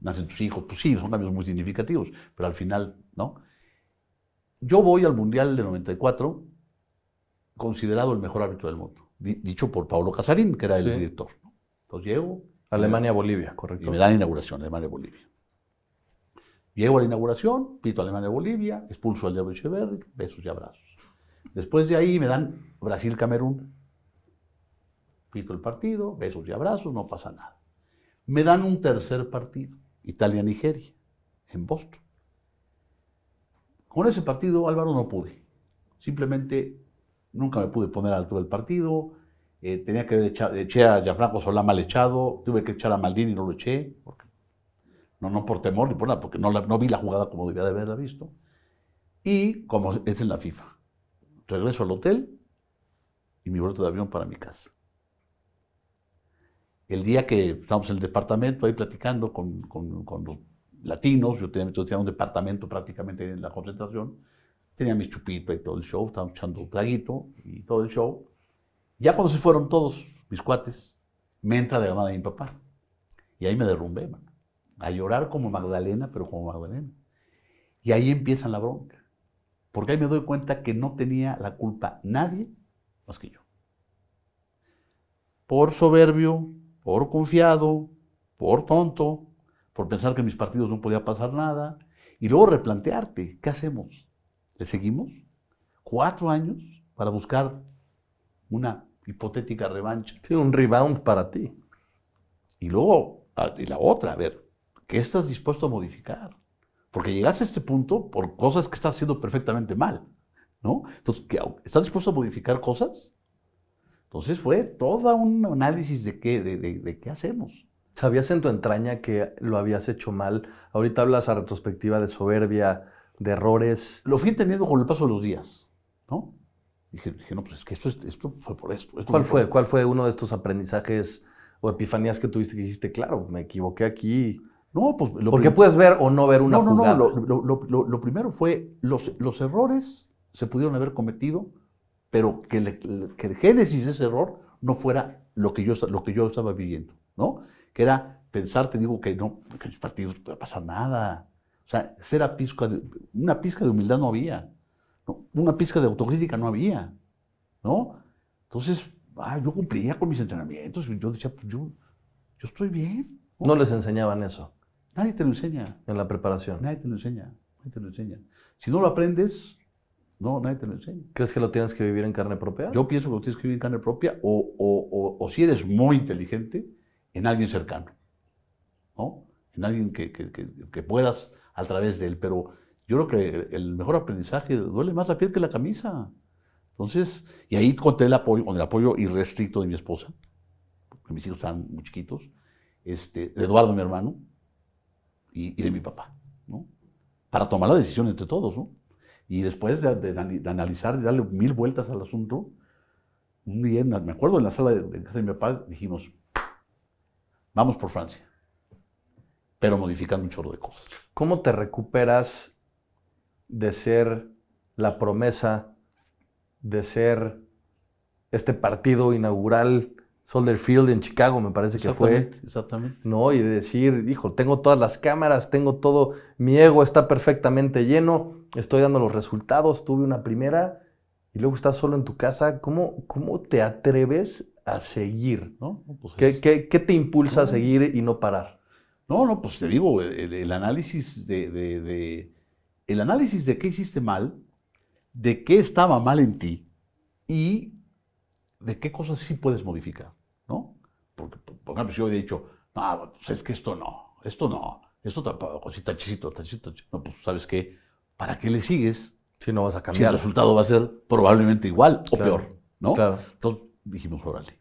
nacen tus hijos, pues sí, son cambios muy significativos, pero al final, ¿no? Yo voy al Mundial de 94 considerado el mejor árbitro del mundo, dicho por Paulo Casarín, que era el director, ¿no? Entonces llego... Alemania-Bolivia, correcto. Y me dan inauguración, Alemania-Bolivia. Llego a la inauguración, pito Alemania-Bolivia, expulso al Diablo Echeverri, besos y abrazos. Después de ahí me dan Brasil-Camerún. Pito el partido, besos y abrazos, no pasa nada. Me dan un tercer partido, Italia-Nigeria, en Boston. Con ese partido, Álvaro, no pude. Simplemente nunca me pude poner a la altura del partido. Tenía que eché a Gianfranco Solá mal echado, tuve que echar a Maldini y no lo eché, porque, no por temor ni por nada, porque no vi la jugada como debía de haberla visto. Y como es en la FIFA, regreso al hotel y mi boleto de avión para mi casa. El día que estábamos en el departamento ahí platicando con los latinos, yo tenía un departamento prácticamente en la concentración, tenía mis chupitos y todo el show, estábamos echando un traguito y todo el show. Ya cuando se fueron todos mis cuates, me entra la llamada de mi papá. Y ahí me derrumbé, man, a llorar como Magdalena, pero como Magdalena. Y ahí empieza la bronca. Porque ahí me doy cuenta que no tenía la culpa nadie más que yo. Por soberbio, por confiado, por tonto, por pensar que en mis partidos no podía pasar nada. Y luego replantearte, ¿qué hacemos? ¿Le seguimos? 4 años para buscar una hipotética revancha. Sí, un rebound para ti. Y luego, y la otra, a ver, ¿qué estás dispuesto a modificar? Porque llegaste a este punto por cosas que estás haciendo perfectamente mal, ¿no? Entonces, ¿estás dispuesto a modificar cosas? Entonces fue todo un análisis de qué hacemos. ¿Sabías en tu entraña que lo habías hecho mal? Ahorita hablas a retrospectiva de soberbia, de errores. Lo fui entendiendo con el paso de los días. ¿no? Dije, no, pues es que esto fue por esto. ¿Cuál fue uno de estos aprendizajes o epifanías que tuviste que dijiste, claro, me equivoqué aquí? No, pues... Porque puedes ver o no ver una jugada. Lo primero fue, los errores se pudieron haber cometido, pero que el génesis de ese error no fuera lo que yo estaba viviendo, ¿no? Que era pensar, te digo, que no, que en los partidos no puede pasar nada. O sea, una pizca de humildad no había, ¿no? Una pizca de autocrítica no había, ¿no? Entonces, yo cumplía con mis entrenamientos, yo decía, pues yo estoy bien, ¿no? No les enseñaban eso Nadie te lo enseña. en la preparación. Nadie te lo enseña. Nadie te lo enseña. Si no lo aprendes, no, nadie te lo enseña. ¿Crees que lo tienes que vivir en carne propia? Yo pienso que lo tienes que vivir en carne propia o si eres muy inteligente, en alguien cercano, ¿no? En alguien que puedas a través de él. Pero yo creo que el mejor aprendizaje duele más la piel que la camisa. Entonces, y ahí conté con el apoyo irrestricto de mi esposa, porque mis hijos estaban muy chiquitos, de Eduardo, mi hermano, y de mi papá, ¿no? Para tomar la decisión entre todos, ¿no? Y después de analizar y darle 1000 vueltas al asunto, un día, me acuerdo, en la sala de casa de mi papá, dijimos, vamos por Francia, pero modificando un chorro de cosas. ¿Cómo te recuperas de ser la promesa, de ser este partido inaugural, Soldier Field en Chicago, me parece que fue? Exactamente. ¿No? Y de decir, hijo, tengo todas las cámaras, tengo todo, mi ego está perfectamente lleno, estoy dando los resultados, tuve una primera y luego estás solo en tu casa. ¿Cómo te atreves a seguir? ¿No? Pues ¿Qué te impulsa a seguir y no parar? No, pues te digo, el análisis el análisis de qué hiciste mal, de qué estaba mal en ti y de qué cosas sí puedes modificar, ¿no? Porque, por ejemplo, si yo hubiera dicho, no, pues es que esto tampoco, así tachito. No, pues, ¿sabes qué? ¿Para qué le sigues? Si no vas a Si cambiar. el resultado va a ser probablemente igual o Claro, peor, ¿no? claro. Entonces dijimos, órale,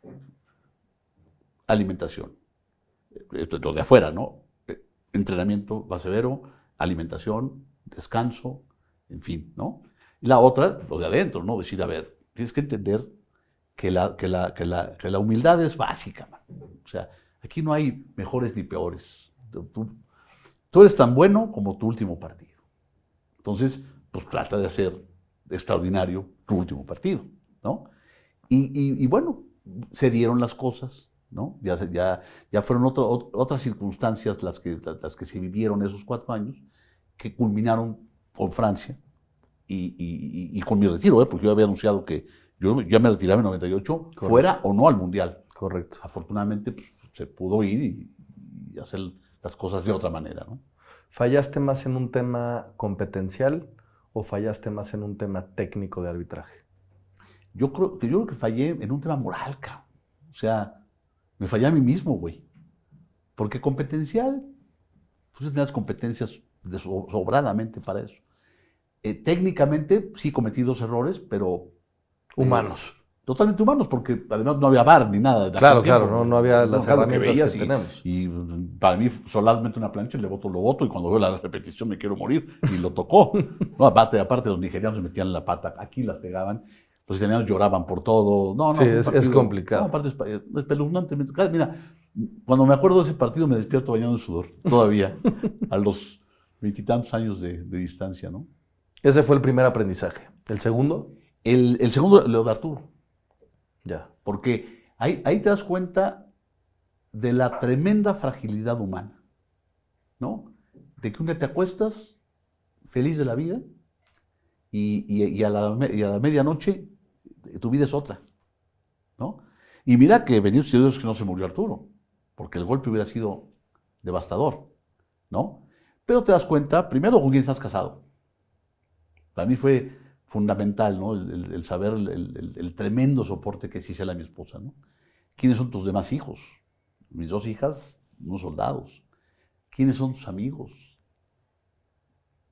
alimentación. Esto es lo de afuera, ¿no? Entrenamiento severo, alimentación, descanso, en fin, ¿no? Y la otra, lo de adentro, ¿no? Decir, a ver, tienes que entender que la humildad es básica, man. O sea, aquí no hay mejores ni peores. Tú eres tan bueno como tu último partido. Entonces, pues trata de hacer extraordinario tu último partido, ¿no? Y bueno, se dieron las cosas, ¿no? Ya fueron otras circunstancias las que se vivieron esos 4 años, que culminaron con Francia y con mi retiro, porque yo había anunciado que yo ya me retiraba en 98, correcto, fuera o no al Mundial. Correcto. Afortunadamente, pues, se pudo ir y hacer las cosas de otra manera, ¿no? ¿Fallaste más en un tema competencial o fallaste más en un tema técnico de arbitraje? Yo creo que fallé en un tema moral, cabrón. O sea, me fallé a mí mismo, güey. Porque competencial, tú tenías competencias sobradamente para eso. Técnicamente, sí cometí 2 errores, pero... Humanos. Totalmente humanos, porque además no había VAR ni nada. Claro, no había las herramientas que tenemos. Y para mí, solazmente una plancha, lo voto, y cuando veo la repetición me quiero morir, y lo tocó. No, aparte los nigerianos metían la pata, aquí la pegaban, los italianos lloraban por todo. No, sí, es complicado. No, aparte es espeluznante. Mira, cuando me acuerdo de ese partido me despierto bañado en sudor, todavía, a los 20 y tantos años de distancia, ¿no? Ese fue el primer aprendizaje. ¿El segundo? El segundo, lo de Arturo. Ya. Porque ahí te das cuenta de la tremenda fragilidad humana, ¿no? De que un día te acuestas feliz de la vida y a la medianoche tu vida es otra, ¿no? Y mira que bendito sea Dios que no se murió Arturo, porque el golpe hubiera sido devastador, ¿no? Pero te das cuenta, primero, con quién estás casado. Para mí fue fundamental, ¿no? El saber el tremendo soporte que es Isela, mi esposa, ¿no? ¿Quiénes son tus demás hijos? Mis 2 hijas, unos soldados. ¿Quiénes son tus amigos?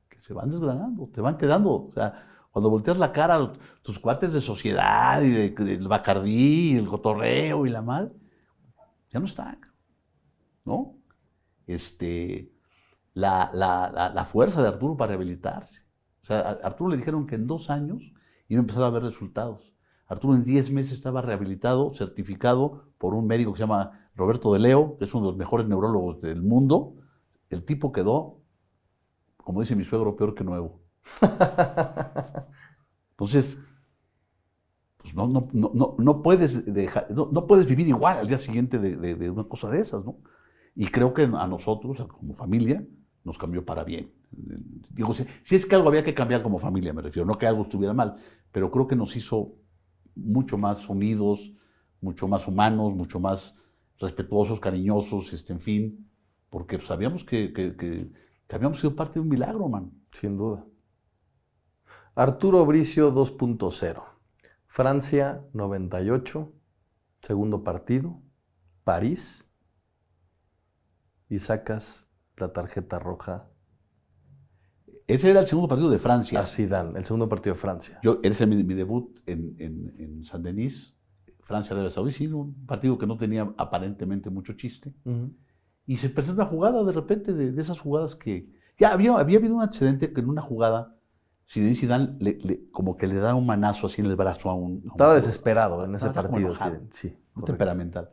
Que se van desgranando, te van quedando. O sea, cuando volteas la cara a tus cuates de sociedad y el Bacardí, el cotorreo y la madre, ya no están, ¿no? La fuerza de Arturo para rehabilitarse. O sea, a Arturo le dijeron que en 2 años iba a empezar a ver resultados. Arturo en 10 meses estaba rehabilitado, certificado por un médico que se llama Roberto de Leo, que es uno de los mejores neurólogos del mundo. El tipo quedó, como dice mi suegro, peor que nuevo. Entonces, pues no puedes no puedes vivir igual al día siguiente de una cosa de esas, ¿no? Y creo que a nosotros, como familia, nos cambió para bien. Digo, si es que algo había que cambiar como familia, me refiero, no que algo estuviera mal, pero creo que nos hizo mucho más unidos, mucho más humanos, mucho más respetuosos, cariñosos, en fin, porque sabíamos que habíamos sido parte de un milagro, man. Sin duda. Arturo Bricio 2.0. Francia 98, segundo partido, París, y sacas la tarjeta roja. Ese era el segundo partido de Francia. A Zidane, el segundo partido de Francia. Ese es mi debut en Saint-Denis, Francia-Arabia Saudí, sí, un partido que no tenía aparentemente mucho chiste. Uh-huh. Y se presenta una jugada de repente de esas jugadas que... Ya había habido un antecedente que en una jugada Zidane como que le da un manazo así en el brazo a un... Estaba desesperado en ese partido. Sí, un temperamental.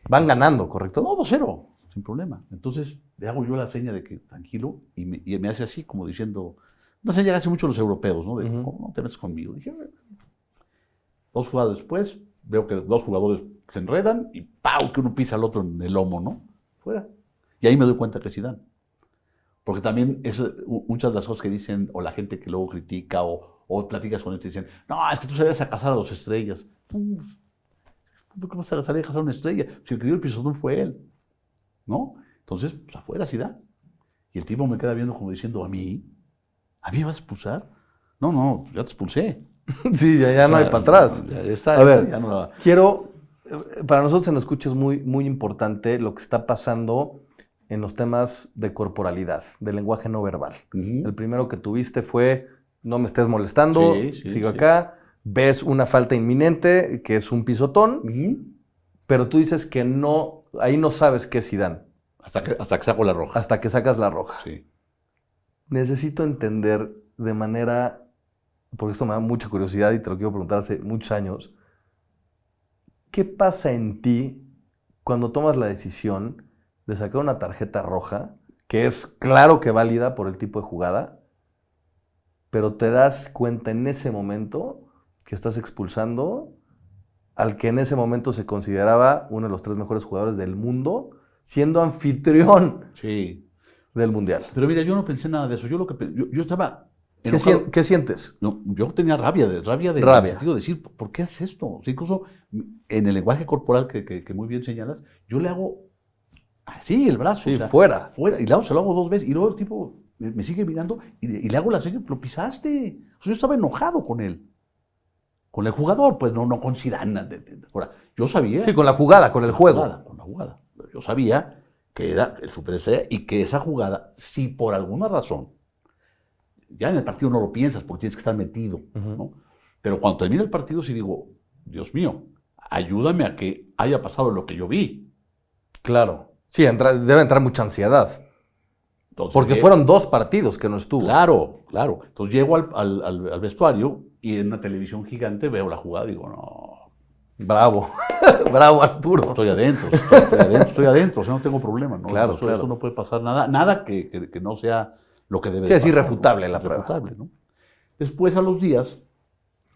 Van ganando, ¿correcto? No, 2-0, sin problema. Entonces le hago yo la seña de que tranquilo y me hace así como diciendo... Una seña que hacen mucho los europeos, ¿no? De, no te metes conmigo. Dije, 2 jugadas después, veo que 2 jugadores se enredan y ¡pau! Que uno pisa al otro en el lomo, ¿no? Fuera. Y ahí me doy cuenta que es Zidane. Porque también muchas de las cosas que dicen, o la gente que luego critica, o platicas con ellos y dicen, no, es que tú salías a cazar a 2 estrellas. ¿Por qué vas a salir a cazar a una estrella? Si el que dio el pisotón fue él, ¿no? Entonces, pues afuera Zidane. Y el tipo me queda viendo como diciendo, ¿a mí me vas a expulsar? No, ya te expulsé. Sí, ya no hay para atrás. A ver, para nosotros en Escucha es muy, muy importante lo que está pasando en los temas de corporalidad, de lenguaje no verbal. Uh-huh. El primero que tuviste fue, no me estés molestando, sigo acá, ves una falta inminente, que es un pisotón, pero tú dices que no, ahí no sabes qué es Zidane. Hasta que saco la roja. Hasta que sacas la roja. Sí. Necesito entender de manera, porque esto me da mucha curiosidad y te lo quiero preguntar hace muchos años, ¿qué pasa en ti cuando tomas la decisión de sacar una tarjeta roja, que es claro que válida por el tipo de jugada, pero te das cuenta en ese momento que estás expulsando al que en ese momento se consideraba uno de los 3 mejores jugadores del mundo, siendo anfitrión del Mundial? Pero mira, yo no pensé nada de eso. Yo estaba... ¿Qué sientes? No, yo tenía rabia. En el sentido de decir, ¿por qué haces esto? O sea, incluso en el lenguaje corporal que muy bien señalas, yo le hago así el brazo. Sí, o sea, fuera. Y se lo hago 2 veces. Y luego el tipo me sigue mirando y le hago la señal, lo pisaste. O sea, yo estaba enojado con él. Con el jugador, pues no con Zidane. Ahora, yo sabía... Sí, con la jugada, con el juego. Con la jugada. Yo sabía que era el superestrella y que esa jugada, si por alguna razón, ya en el partido no lo piensas porque tienes que estar metido, ¿no? Pero cuando termina el partido sí digo, Dios mío, ayúdame a que haya pasado lo que yo vi. Claro. Sí, debe entrar mucha ansiedad. Entonces, porque fueron 2 partidos que no estuvo. Claro. Entonces llego al vestuario y en una televisión gigante veo la jugada y digo, no. Bravo. Bravo, Arturo. Estoy adentro, o sea, no tengo problema, ¿no? Claro. Eso no puede pasar nada que no sea lo que debe ser. Sí, es pasar, irrefutable, ¿no? La prueba. Irrefutable, ¿no? Después, a los días,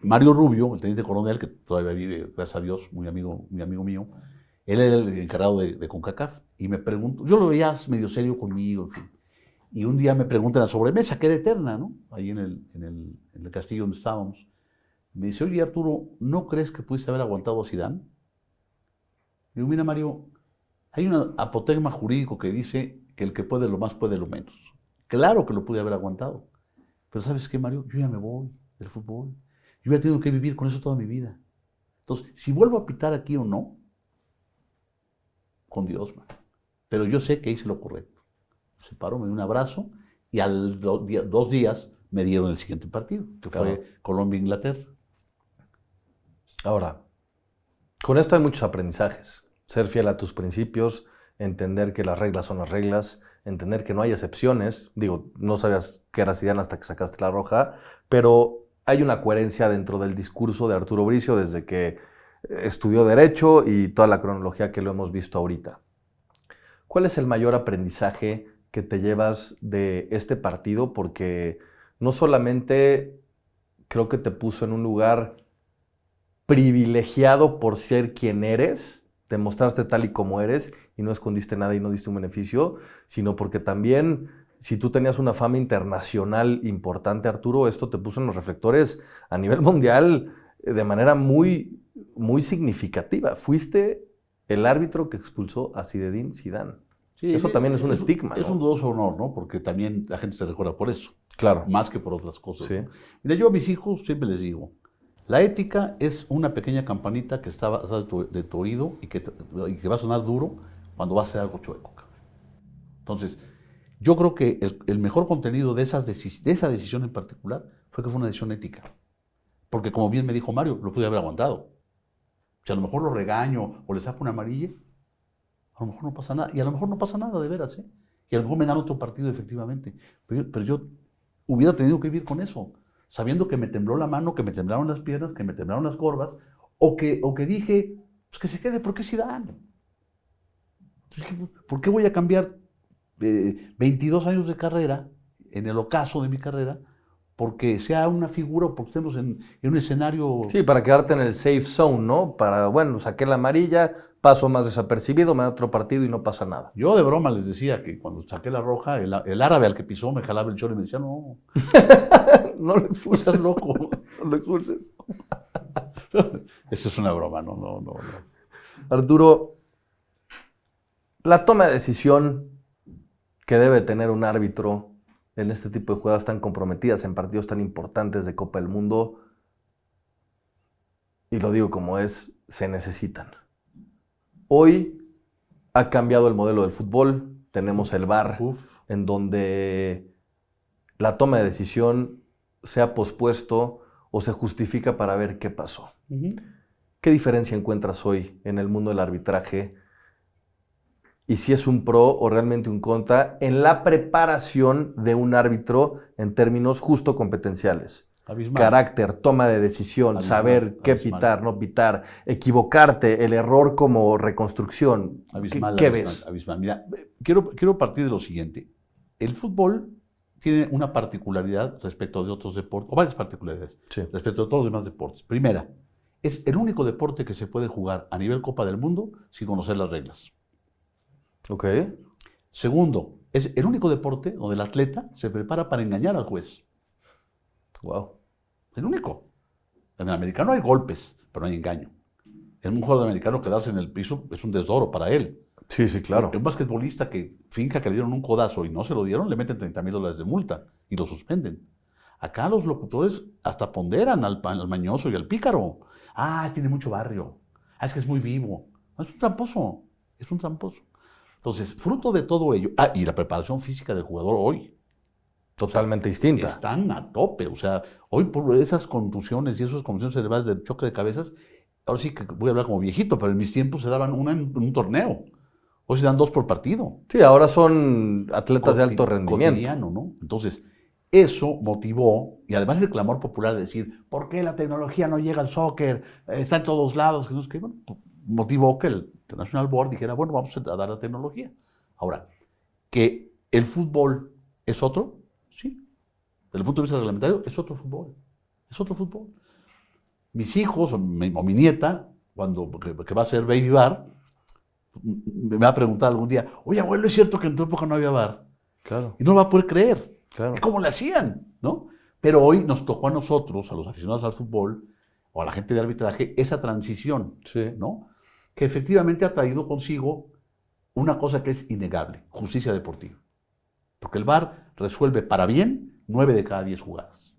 Mario Rubio, el teniente coronel, que todavía vive, gracias a Dios, muy amigo mío, él era el encargado de CONCACAF, y me preguntó, yo lo veía medio serio conmigo, en fin, y un día me pregunta en la sobremesa, que era eterna, ¿no? Ahí en el castillo donde estábamos. Me dice, oye, Arturo, ¿no crees que pudiste haber aguantado a Zidane? Digo, mira, Mario, hay un apotegma jurídico que dice que el que puede lo más puede lo menos. Claro que lo pude haber aguantado. Pero ¿sabes qué, Mario? Yo ya me voy del fútbol. Yo ya tengo que vivir con eso toda mi vida. Entonces, si vuelvo a pitar aquí o no, con Dios, man. Pero yo sé que hice lo correcto. Se paró, me dio un abrazo y al 2 días me dieron el siguiente partido, que fue Colombia-Inglaterra. Ahora, con esto hay muchos aprendizajes. Ser fiel a tus principios, entender que las reglas son las reglas, entender que no hay excepciones. Digo, no sabías que era Zidane hasta que sacaste la roja, pero hay una coherencia dentro del discurso de Arturo Bricio desde que estudió Derecho y toda la cronología que lo hemos visto ahorita. ¿Cuál es el mayor aprendizaje que te llevas de este partido? Porque no solamente creo que te puso en un lugar privilegiado por ser quien eres, te mostraste tal y como eres y no escondiste nada y no diste un beneficio, sino porque también, si tú tenías una fama internacional importante, Arturo, esto te puso en los reflectores a nivel mundial de manera muy, muy significativa. Fuiste el árbitro que expulsó a Zinedine Zidane. Sí, Eso también es un estigma, Es ¿no? un dudoso honor, ¿no? Porque también la gente se recuerda por eso, Claro. más que por otras cosas. Sí. ¿No? Mira, yo a mis hijos siempre les digo, la ética es una pequeña campanita que está de tu oído y que va a sonar duro cuando vas a hacer algo chueco. Entonces, yo creo que el mejor contenido de esa decisión en particular fue que fue una decisión ética. Porque como bien me dijo Mario, lo pude haber aguantado. Si a lo mejor lo regaño o le saco una amarilla, a lo mejor no pasa nada. Y a lo mejor no pasa nada, de veras, ¿eh? Y a lo mejor me dan otro partido, efectivamente. Pero yo hubiera tenido que vivir con eso, sabiendo que me tembló la mano, que me temblaron las piernas, que me temblaron las corvas, o que dije, pues que se quede, ¿por qué Zidane? ¿Por qué voy a cambiar 22 años de carrera, en el ocaso de mi carrera, porque sea una figura o porque estemos en un escenario... Sí, para quedarte en el safe zone, ¿no? Para, bueno, saqué la amarilla, paso más desapercibido, me da otro partido y no pasa nnada. Yo de broma les decía que cuando saqué la roja, el árabe al que pisó me jalaba el chorro y me decía, no, No lo expulses. estás loco. No lo expulses. Esa es una broma, no. Arturo, la toma de decisión que debe tener un árbitro en este tipo de jugadas tan comprometidas, en partidos tan importantes de Copa del Mundo, y lo digo como es, se necesitan. Hoy ha cambiado el modelo del fútbol, tenemos el VAR, en donde la toma de decisión se ha pospuesto o se justifica para ver qué pasó. ¿Qué diferencia encuentras hoy en el mundo del arbitraje? Y si es un pro o realmente un contra en la preparación de un árbitro en términos justo competenciales. Abismal. Carácter, toma de decisión, Abismal, saber qué abismal. pitar, no pitar, equivocarte, el error como reconstrucción. Abismal, ¿Qué abismal, ves? abismal. Mira, quiero partir de lo siguiente. El fútbol tiene una particularidad respecto de otros deportes, o varias particularidades, Sí. respecto de todos los demás deportes. Primera, es el único deporte que se puede jugar a nivel Copa del Mundo sin conocer las reglas. Ok. Segundo, es el único deporte donde el atleta se prepara para engañar al juez. Wow. El único. En el americano hay golpes, pero no hay engaño. En un jugador americano quedarse en el piso es un desdoro para él. Sí, sí, claro. Un basquetbolista que finca que le dieron un codazo y no se lo dieron, le meten $30,000 de multa y lo suspenden. Acá los locutores hasta ponderan al mañoso y al pícaro. Ah, tiene mucho barrio. Ah, es que es muy vivo. No, es un tramposo. Es un tramposo. Entonces, fruto de todo ello, y la preparación física del jugador hoy. Totalmente distinta. Están a tope. O sea, hoy por esas contusiones y esas contusiones cerebrales del choque de cabezas, ahora sí que voy a hablar como viejito, pero en mis tiempos se daban una en un torneo. Hoy se dan 2 por partido. Sí, ahora son atletas de alto rendimiento. Cotidiano, ¿no? Entonces, eso motivó, y además el clamor popular de decir, ¿por qué la tecnología no llega al soccer? Está en todos lados. Que no es que, bueno, motivó que el International Board dijera, bueno, vamos a dar la tecnología. Ahora, que el fútbol es otro, sí. Desde el punto de vista reglamentario, es otro fútbol. Es otro fútbol. Mis hijos o mi nieta, que va a ser baby bar, me va a preguntar algún día, oye, abuelo, ¿es cierto que en tu época no había bar? Claro. Y no lo va a poder creer. Claro. ¿Cómo le hacían? ¿No? Pero hoy nos tocó a nosotros, a los aficionados al fútbol, o a la gente de arbitraje, esa transición, Sí. ¿no? Que efectivamente ha traído consigo una cosa que es innegable, justicia deportiva. Porque el VAR resuelve para bien 9 de cada 10 jugadas.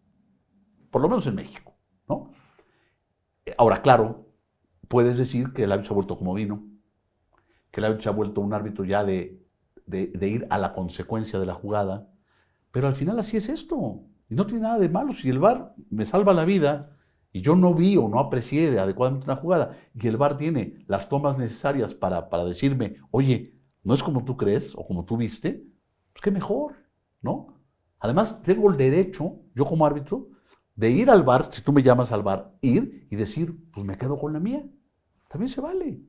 Por lo menos en México, ¿no? Ahora, claro, puedes decir que el árbitro se ha vuelto comodino, que el árbitro se ha vuelto un árbitro ya de ir a la consecuencia de la jugada, pero al final así es esto, y no tiene nada de malo. Si el VAR me salva la vida y yo no vi o no aprecié adecuadamente una jugada, y el VAR tiene las tomas necesarias para decirme, oye, no es como tú crees o como tú viste, pues qué mejor, ¿no? Además, tengo el derecho, yo como árbitro, de ir al bar, si tú me llamas al bar, ir y decir, pues me quedo con la mía. También se vale.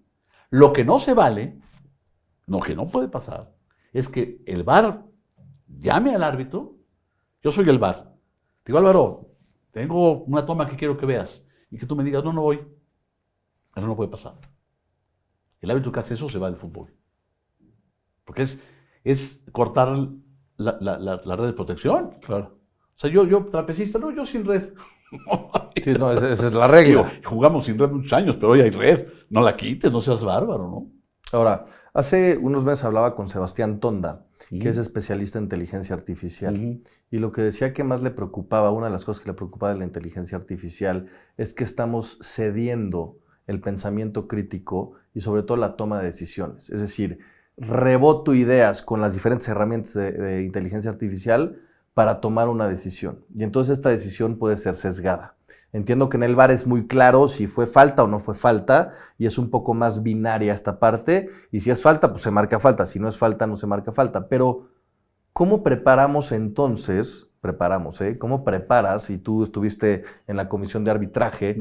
Lo que no se vale, lo que no puede pasar, es que el bar llame al árbitro, yo soy el bar, digo, Álvaro, tengo una toma que quiero que veas, y que tú me digas, no, no voy. Eso no puede pasar. El árbitro que hace eso se va del fútbol. Porque es cortar la red de protección. Claro. O sea, yo trapecista, no, yo sin red. Sí, no, esa es la regla. Digo, jugamos sin red muchos años, pero hoy hay red. No la quites, no seas bárbaro, ¿no? Ahora, hace unos meses hablaba con Sebastián Tonda, que Ujú. es especialista en inteligencia artificial. Ujú. Y lo que decía que más le preocupaba, una de las cosas que le preocupaba de la inteligencia artificial, es que estamos cediendo el pensamiento crítico y sobre todo la toma de decisiones. Es decir, reboto ideas con las diferentes herramientas de inteligencia artificial para tomar una decisión. Y entonces esta decisión puede ser sesgada. Entiendo que en el VAR es muy claro si fue falta o no fue falta, y es un poco más binaria esta parte, y si es falta, pues se marca falta, si no es falta, no se marca falta. Pero, ¿cómo preparamos entonces? ¿Cómo preparas, si tú estuviste en la comisión de arbitraje,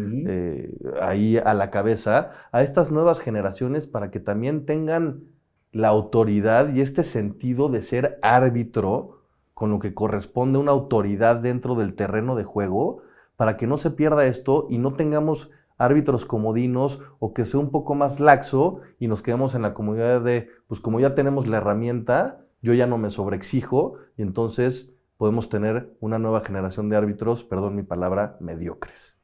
ahí a la cabeza, a estas nuevas generaciones para que también tengan la autoridad y este sentido de ser árbitro con lo que corresponde a una autoridad dentro del terreno de juego, para que no se pierda esto y no tengamos árbitros comodinos o que sea un poco más laxo y nos quedemos en la comodidad de, pues como ya tenemos la herramienta, yo ya no me sobreexijo y entonces podemos tener una nueva generación de árbitros, perdón mi palabra, mediocres?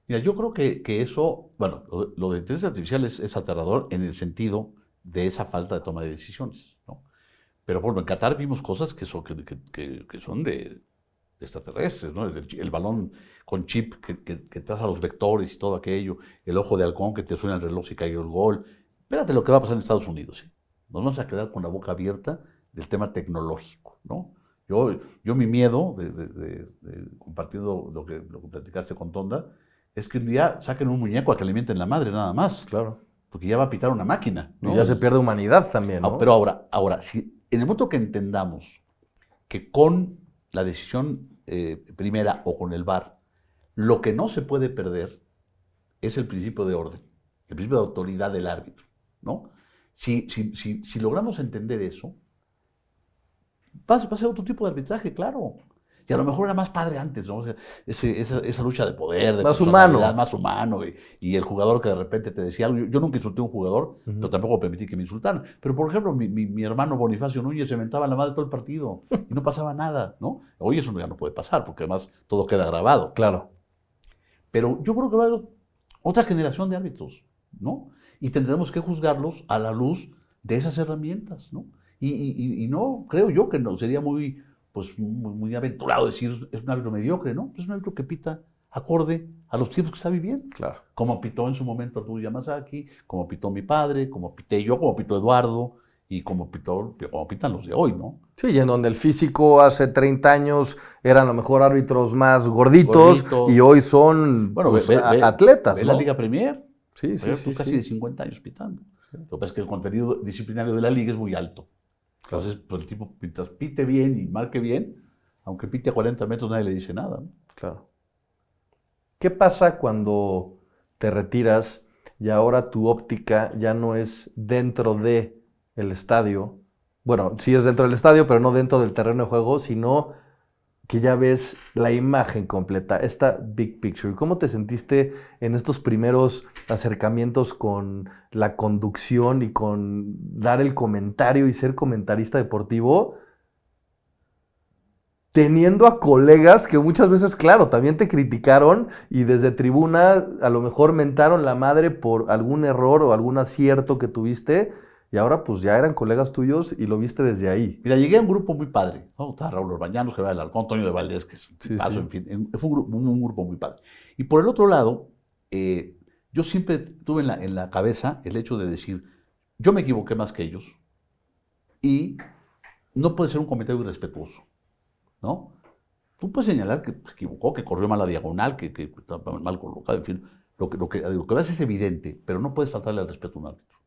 Mira, yo creo que eso, bueno, lo de inteligencia artificial es aterrador en el sentido de esa falta de toma de decisiones, ¿no? Pero bueno, en Qatar vimos cosas que son de extraterrestres, ¿no? El balón con chip que traza los vectores y todo aquello, el ojo de halcón que te suena el reloj si cae el gol. Espérate lo que va a pasar en Estados Unidos, ¿eh? Nos vamos a quedar con la boca abierta del tema tecnológico, ¿no? Yo mi miedo, compartiendo lo que platicaste con Tonda, es que un día saquen un muñeco a que alimenten la madre nada más. Claro. Porque ya va a pitar una máquina, ¿no? Y ya se pierde humanidad también, ¿no? Pero ahora, si en el momento que entendamos que con la decisión primera o con el VAR, lo que no se puede perder es el principio de orden, el principio de autoridad del árbitro, ¿no? Si logramos entender eso, va a ser otro tipo de arbitraje, claro. Y a lo mejor era más padre antes, ¿no? O sea, esa lucha de poder, de Más humano. más humano, y el jugador que de repente te decía algo. Yo nunca insulté a un jugador, pero tampoco permití que me insultaran. Pero, por ejemplo, mi hermano Bonifacio Núñez se mentaba la madre todo el partido y no pasaba nada, ¿no? Hoy eso ya no puede pasar, porque además todo queda grabado. Claro. Pero yo creo que va a haber otra generación de árbitros, ¿no? Y tendremos que juzgarlos a la luz de esas herramientas, ¿no? Y no, creo yo que no sería muy aventurado decir es un árbitro mediocre, ¿no? Es un árbitro que pita acorde a los tiempos que está viviendo. Claro. Como pitó en su momento Arturo Yamazaki, como pitó mi padre, como pité yo, como pitó Eduardo, y como pitan los de hoy, ¿no? Sí, y en donde el físico hace 30 años eran a lo mejor árbitros más gorditos y hoy son atletas, ve ¿no? la Liga Premier. Sí. Casi de 50 años pitando. Sí. Lo que pasa es que el contenido disciplinario de la liga es muy alto. Entonces, pues el tipo, mientras pite bien y marque bien, aunque pite a 40 metros, nadie le dice nada, ¿no? Claro. ¿Qué pasa cuando te retiras y ahora tu óptica ya no es dentro del estadio? Bueno, sí es dentro del estadio, pero no dentro del terreno de juego, sino que ya ves la imagen completa, esta big picture. ¿Cómo te sentiste en estos primeros acercamientos con la conducción y con dar el comentario y ser comentarista deportivo, teniendo a colegas que muchas veces, claro, también te criticaron y desde tribuna a lo mejor mentaron la madre por algún error o algún acierto que tuviste? Y ahora pues ya eran colegas tuyos y lo viste desde ahí. Mira, llegué a un grupo muy padre, ¿no? Está Raúl Orbañanos, Gerardo del Halcón, Antonio de Valdés, que es un tipazo, en fin. Fue un grupo muy padre. Y por el otro lado, yo siempre tuve en la cabeza el hecho de decir, yo me equivoqué más que ellos y no puede ser un comentario irrespetuoso, ¿no? Tú puedes señalar que se equivocó, que corrió mal la diagonal, que estaba mal colocado, en fin. Lo que ves es evidente, pero no puedes faltarle al respeto a un árbitro.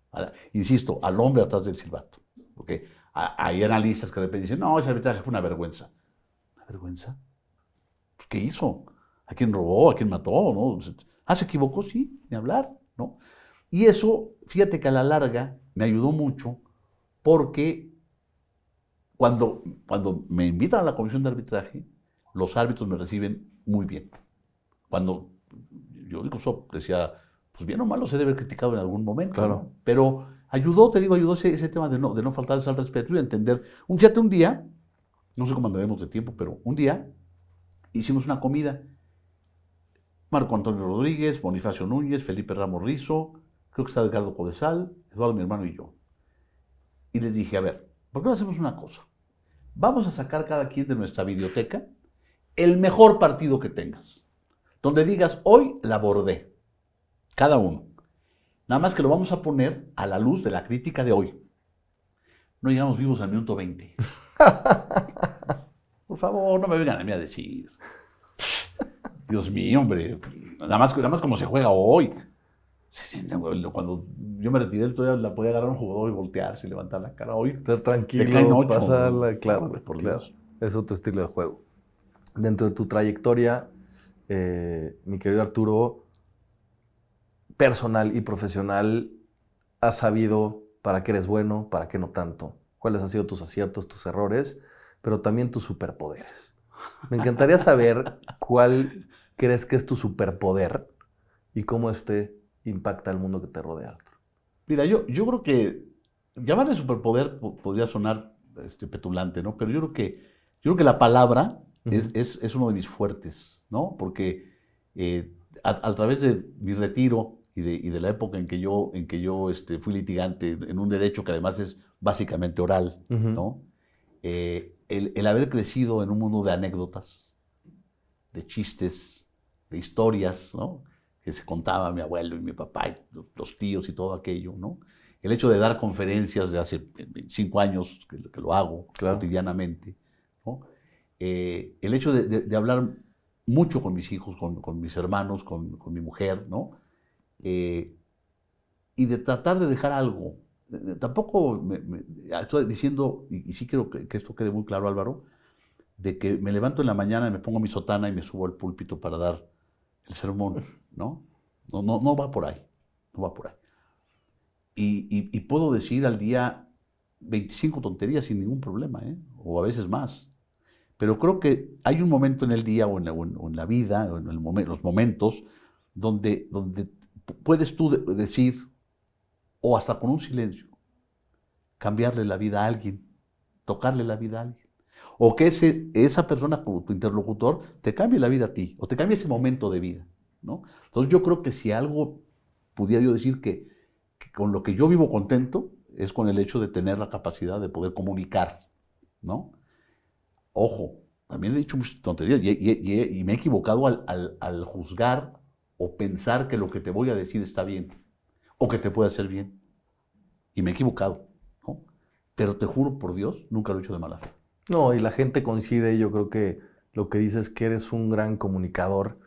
Ahora, insisto, al hombre atrás del silbato. Porque hay analistas que de repente dicen, no, ese arbitraje fue una vergüenza. ¿Una vergüenza? ¿Qué hizo? ¿A quién robó? ¿A quién mató? ¿No? ¿Se equivocó? Sí, ni hablar, ¿no? Y eso, fíjate que a la larga me ayudó mucho porque cuando me invitan a la comisión de arbitraje, los árbitros me reciben muy bien. Cuando yo incluso decía, pues bien o malo se debe haber criticado en algún momento, Claro. ¿no? Pero ayudó ese tema de no faltarles al respeto y de entender. Fíjate, un día, no sé cómo andaremos de tiempo, pero un día hicimos una comida. Marco Antonio Rodríguez, Bonifacio Núñez, Felipe Ramos Rizo, creo que está Edgardo Codesal, Eduardo, mi hermano y yo. Y les dije, a ver, ¿por qué no hacemos una cosa? Vamos a sacar cada quien de nuestra videoteca el mejor partido que tengas. Donde digas, hoy la bordé. Cada uno. Nada más que lo vamos a poner a la luz de la crítica de hoy. No llegamos vivos al minuto 20. Por favor, no me vengan a mí a decir. Dios mío, hombre. Nada más como se juega hoy. Cuando yo me retiré, todavía la podía agarrar un jugador y voltearse y levantar la cara. Hoy Estar te tranquilo, caen 8, pasarla, ¿no? claro, Hombre, por claro. Dios. Es otro estilo de juego. Dentro de tu trayectoria, mi querido Arturo, personal y profesional, has sabido para qué eres bueno, para qué no tanto, cuáles han sido tus aciertos, tus errores, pero también tus superpoderes. Me encantaría saber cuál crees que es tu superpoder y cómo impacta el mundo que te rodea, Arturo. Mira, yo creo que llamarle superpoder podría sonar petulante, ¿no? Pero yo creo que la palabra es uno de mis fuertes, ¿no? Porque a través de mi retiro y de la época en que yo fui litigante en un derecho que además es básicamente oral, ¿no? El haber crecido en un mundo de anécdotas, de chistes, de historias, ¿no? Que se contaba mi abuelo y mi papá y los tíos y todo aquello, ¿no? El hecho de dar conferencias de hace 25 años que lo hago cotidianamente, ¿no? El hecho de hablar mucho con mis hijos, con mis hermanos, con mi mujer, ¿no? Y de tratar de dejar algo. Tampoco estoy diciendo, y sí quiero que esto quede muy claro, Álvaro, de que me levanto en la mañana y me pongo mi sotana y me subo al púlpito para dar el sermón, ¿no? No va por ahí, no va por ahí. Y puedo decir al día 25 tonterías sin ningún problema, ¿eh? O a veces más. Pero creo que hay un momento en el día o en la vida, o en los momentos, donde puedes tú decir, o hasta con un silencio, cambiarle la vida a alguien, tocarle la vida a alguien. O que esa persona, como tu interlocutor, te cambie la vida a ti, o te cambie ese momento de vida, ¿no? Entonces yo creo que si algo pudiera yo decir que con lo que yo vivo contento, es con el hecho de tener la capacidad de poder comunicar, ¿no? Ojo, también he dicho muchas tonterías y me he equivocado al juzgar o pensar que lo que te voy a decir está bien, o que te puede hacer bien. Y me he equivocado, ¿no? Pero te juro por Dios, nunca lo he hecho de mala fe. No, y la gente coincide, yo creo que lo que dices es que eres un gran comunicador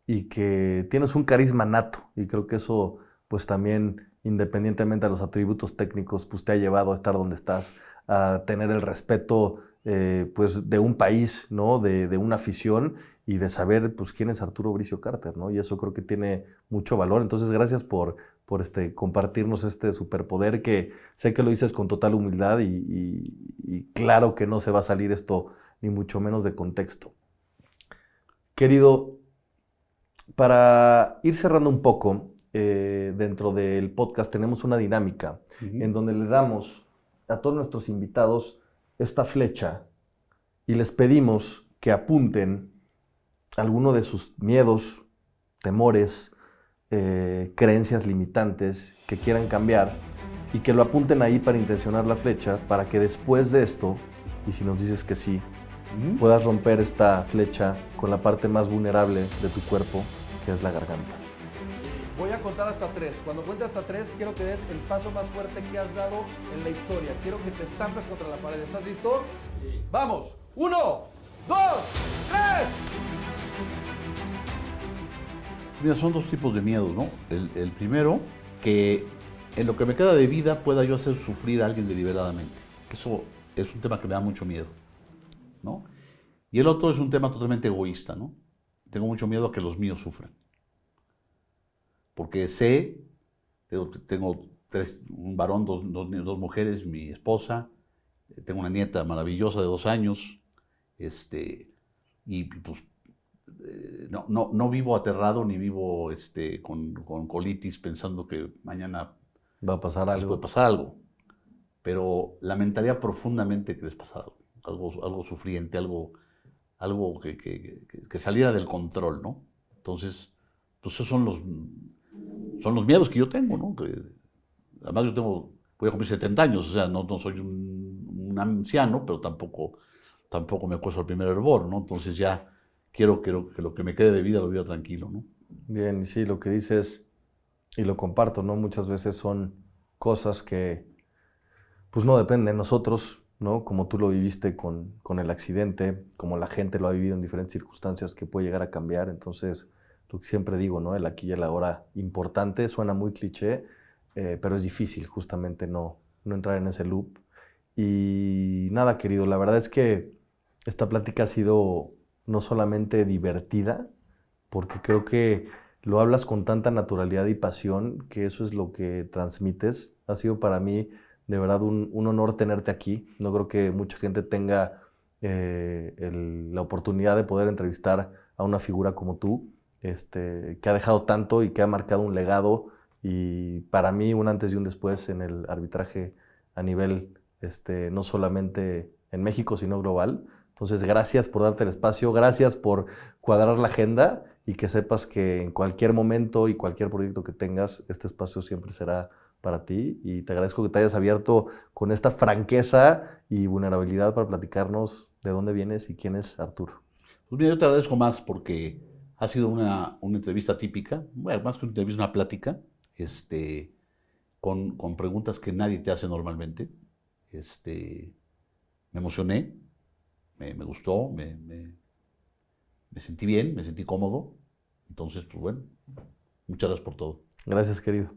y que tienes un carisma nato, y creo que eso, pues también, independientemente de los atributos técnicos, pues te ha llevado a estar donde estás, a tener el respeto, pues, de un país, ¿no? De una afición, y de saber, pues, quién es Arturo Bricio Carter, ¿no? Y eso creo que tiene mucho valor. Entonces, gracias por compartirnos este superpoder, que sé que lo dices con total humildad y claro que no se va a salir esto ni mucho menos de contexto. Querido, para ir cerrando un poco, dentro del podcast tenemos una dinámica en donde le damos a todos nuestros invitados esta flecha y les pedimos que apunten alguno de sus miedos, temores, creencias limitantes que quieran cambiar, y que lo apunten ahí para intencionar la flecha, para que después de esto, y si nos dices que sí, puedas romper esta flecha con la parte más vulnerable de tu cuerpo, que es la garganta. Voy a contar hasta 3. Cuando cuente hasta 3, quiero que des el paso más fuerte que has dado en la historia. Quiero que te estampes contra la pared. ¿Estás listo? Sí. ¡Vamos! 1, 2, 3. Mira, son dos tipos de miedos, ¿no? El primero, que en lo que me queda de vida pueda yo hacer sufrir a alguien deliberadamente. Eso es un tema que me da mucho miedo, ¿no? Y el otro es un tema totalmente egoísta, ¿no? tengo mucho miedo a que los míos sufran. Porque tengo un varón, dos mujeres, mi esposa, tengo una nieta maravillosa de 2 años, y pues no vivo aterrado ni vivo con colitis pensando que mañana Va a pasar les algo. puede pasar algo. Pero lamentaría profundamente que les pasara algo sufriente, algo que saliera del control, ¿no? Entonces, pues esos son los miedos que yo tengo, ¿no? Además voy a cumplir 70 años, o sea, no soy un anciano, pero tampoco me cuesta el primer hervor, ¿no? Entonces ya quiero que lo que me quede de vida lo viva tranquilo, ¿no? Bien, y sí, lo que dices, y lo comparto, ¿no? Muchas veces son cosas que pues no dependen de nosotros, ¿no? Como tú lo viviste con el accidente, como la gente lo ha vivido en diferentes circunstancias que puede llegar a cambiar. Entonces, lo que siempre digo, ¿no? El aquí y el ahora importante, suena muy cliché, pero es difícil justamente no entrar en ese loop. Y nada, querido, la verdad es que esta plática ha sido no solamente divertida, porque creo que lo hablas con tanta naturalidad y pasión que eso es lo que transmites. Ha sido para mí de verdad un honor tenerte aquí. No creo que mucha gente tenga la oportunidad de poder entrevistar a una figura como tú, que ha dejado tanto y que ha marcado un legado y para mí un antes y un después en el arbitraje a nivel no solamente en México, sino global. Entonces, gracias por darte el espacio, gracias por cuadrar la agenda y que sepas que en cualquier momento y cualquier proyecto que tengas, este espacio siempre será para ti y te agradezco que te hayas abierto con esta franqueza y vulnerabilidad para platicarnos de dónde vienes y quién es Arturo. Pues mira, yo te agradezco más porque ha sido una entrevista típica, bueno, más que una entrevista, una plática, con preguntas que nadie te hace normalmente. Me emocioné, me gustó, me sentí bien, me sentí cómodo. Entonces, pues bueno, muchas gracias por todo. Gracias, querido.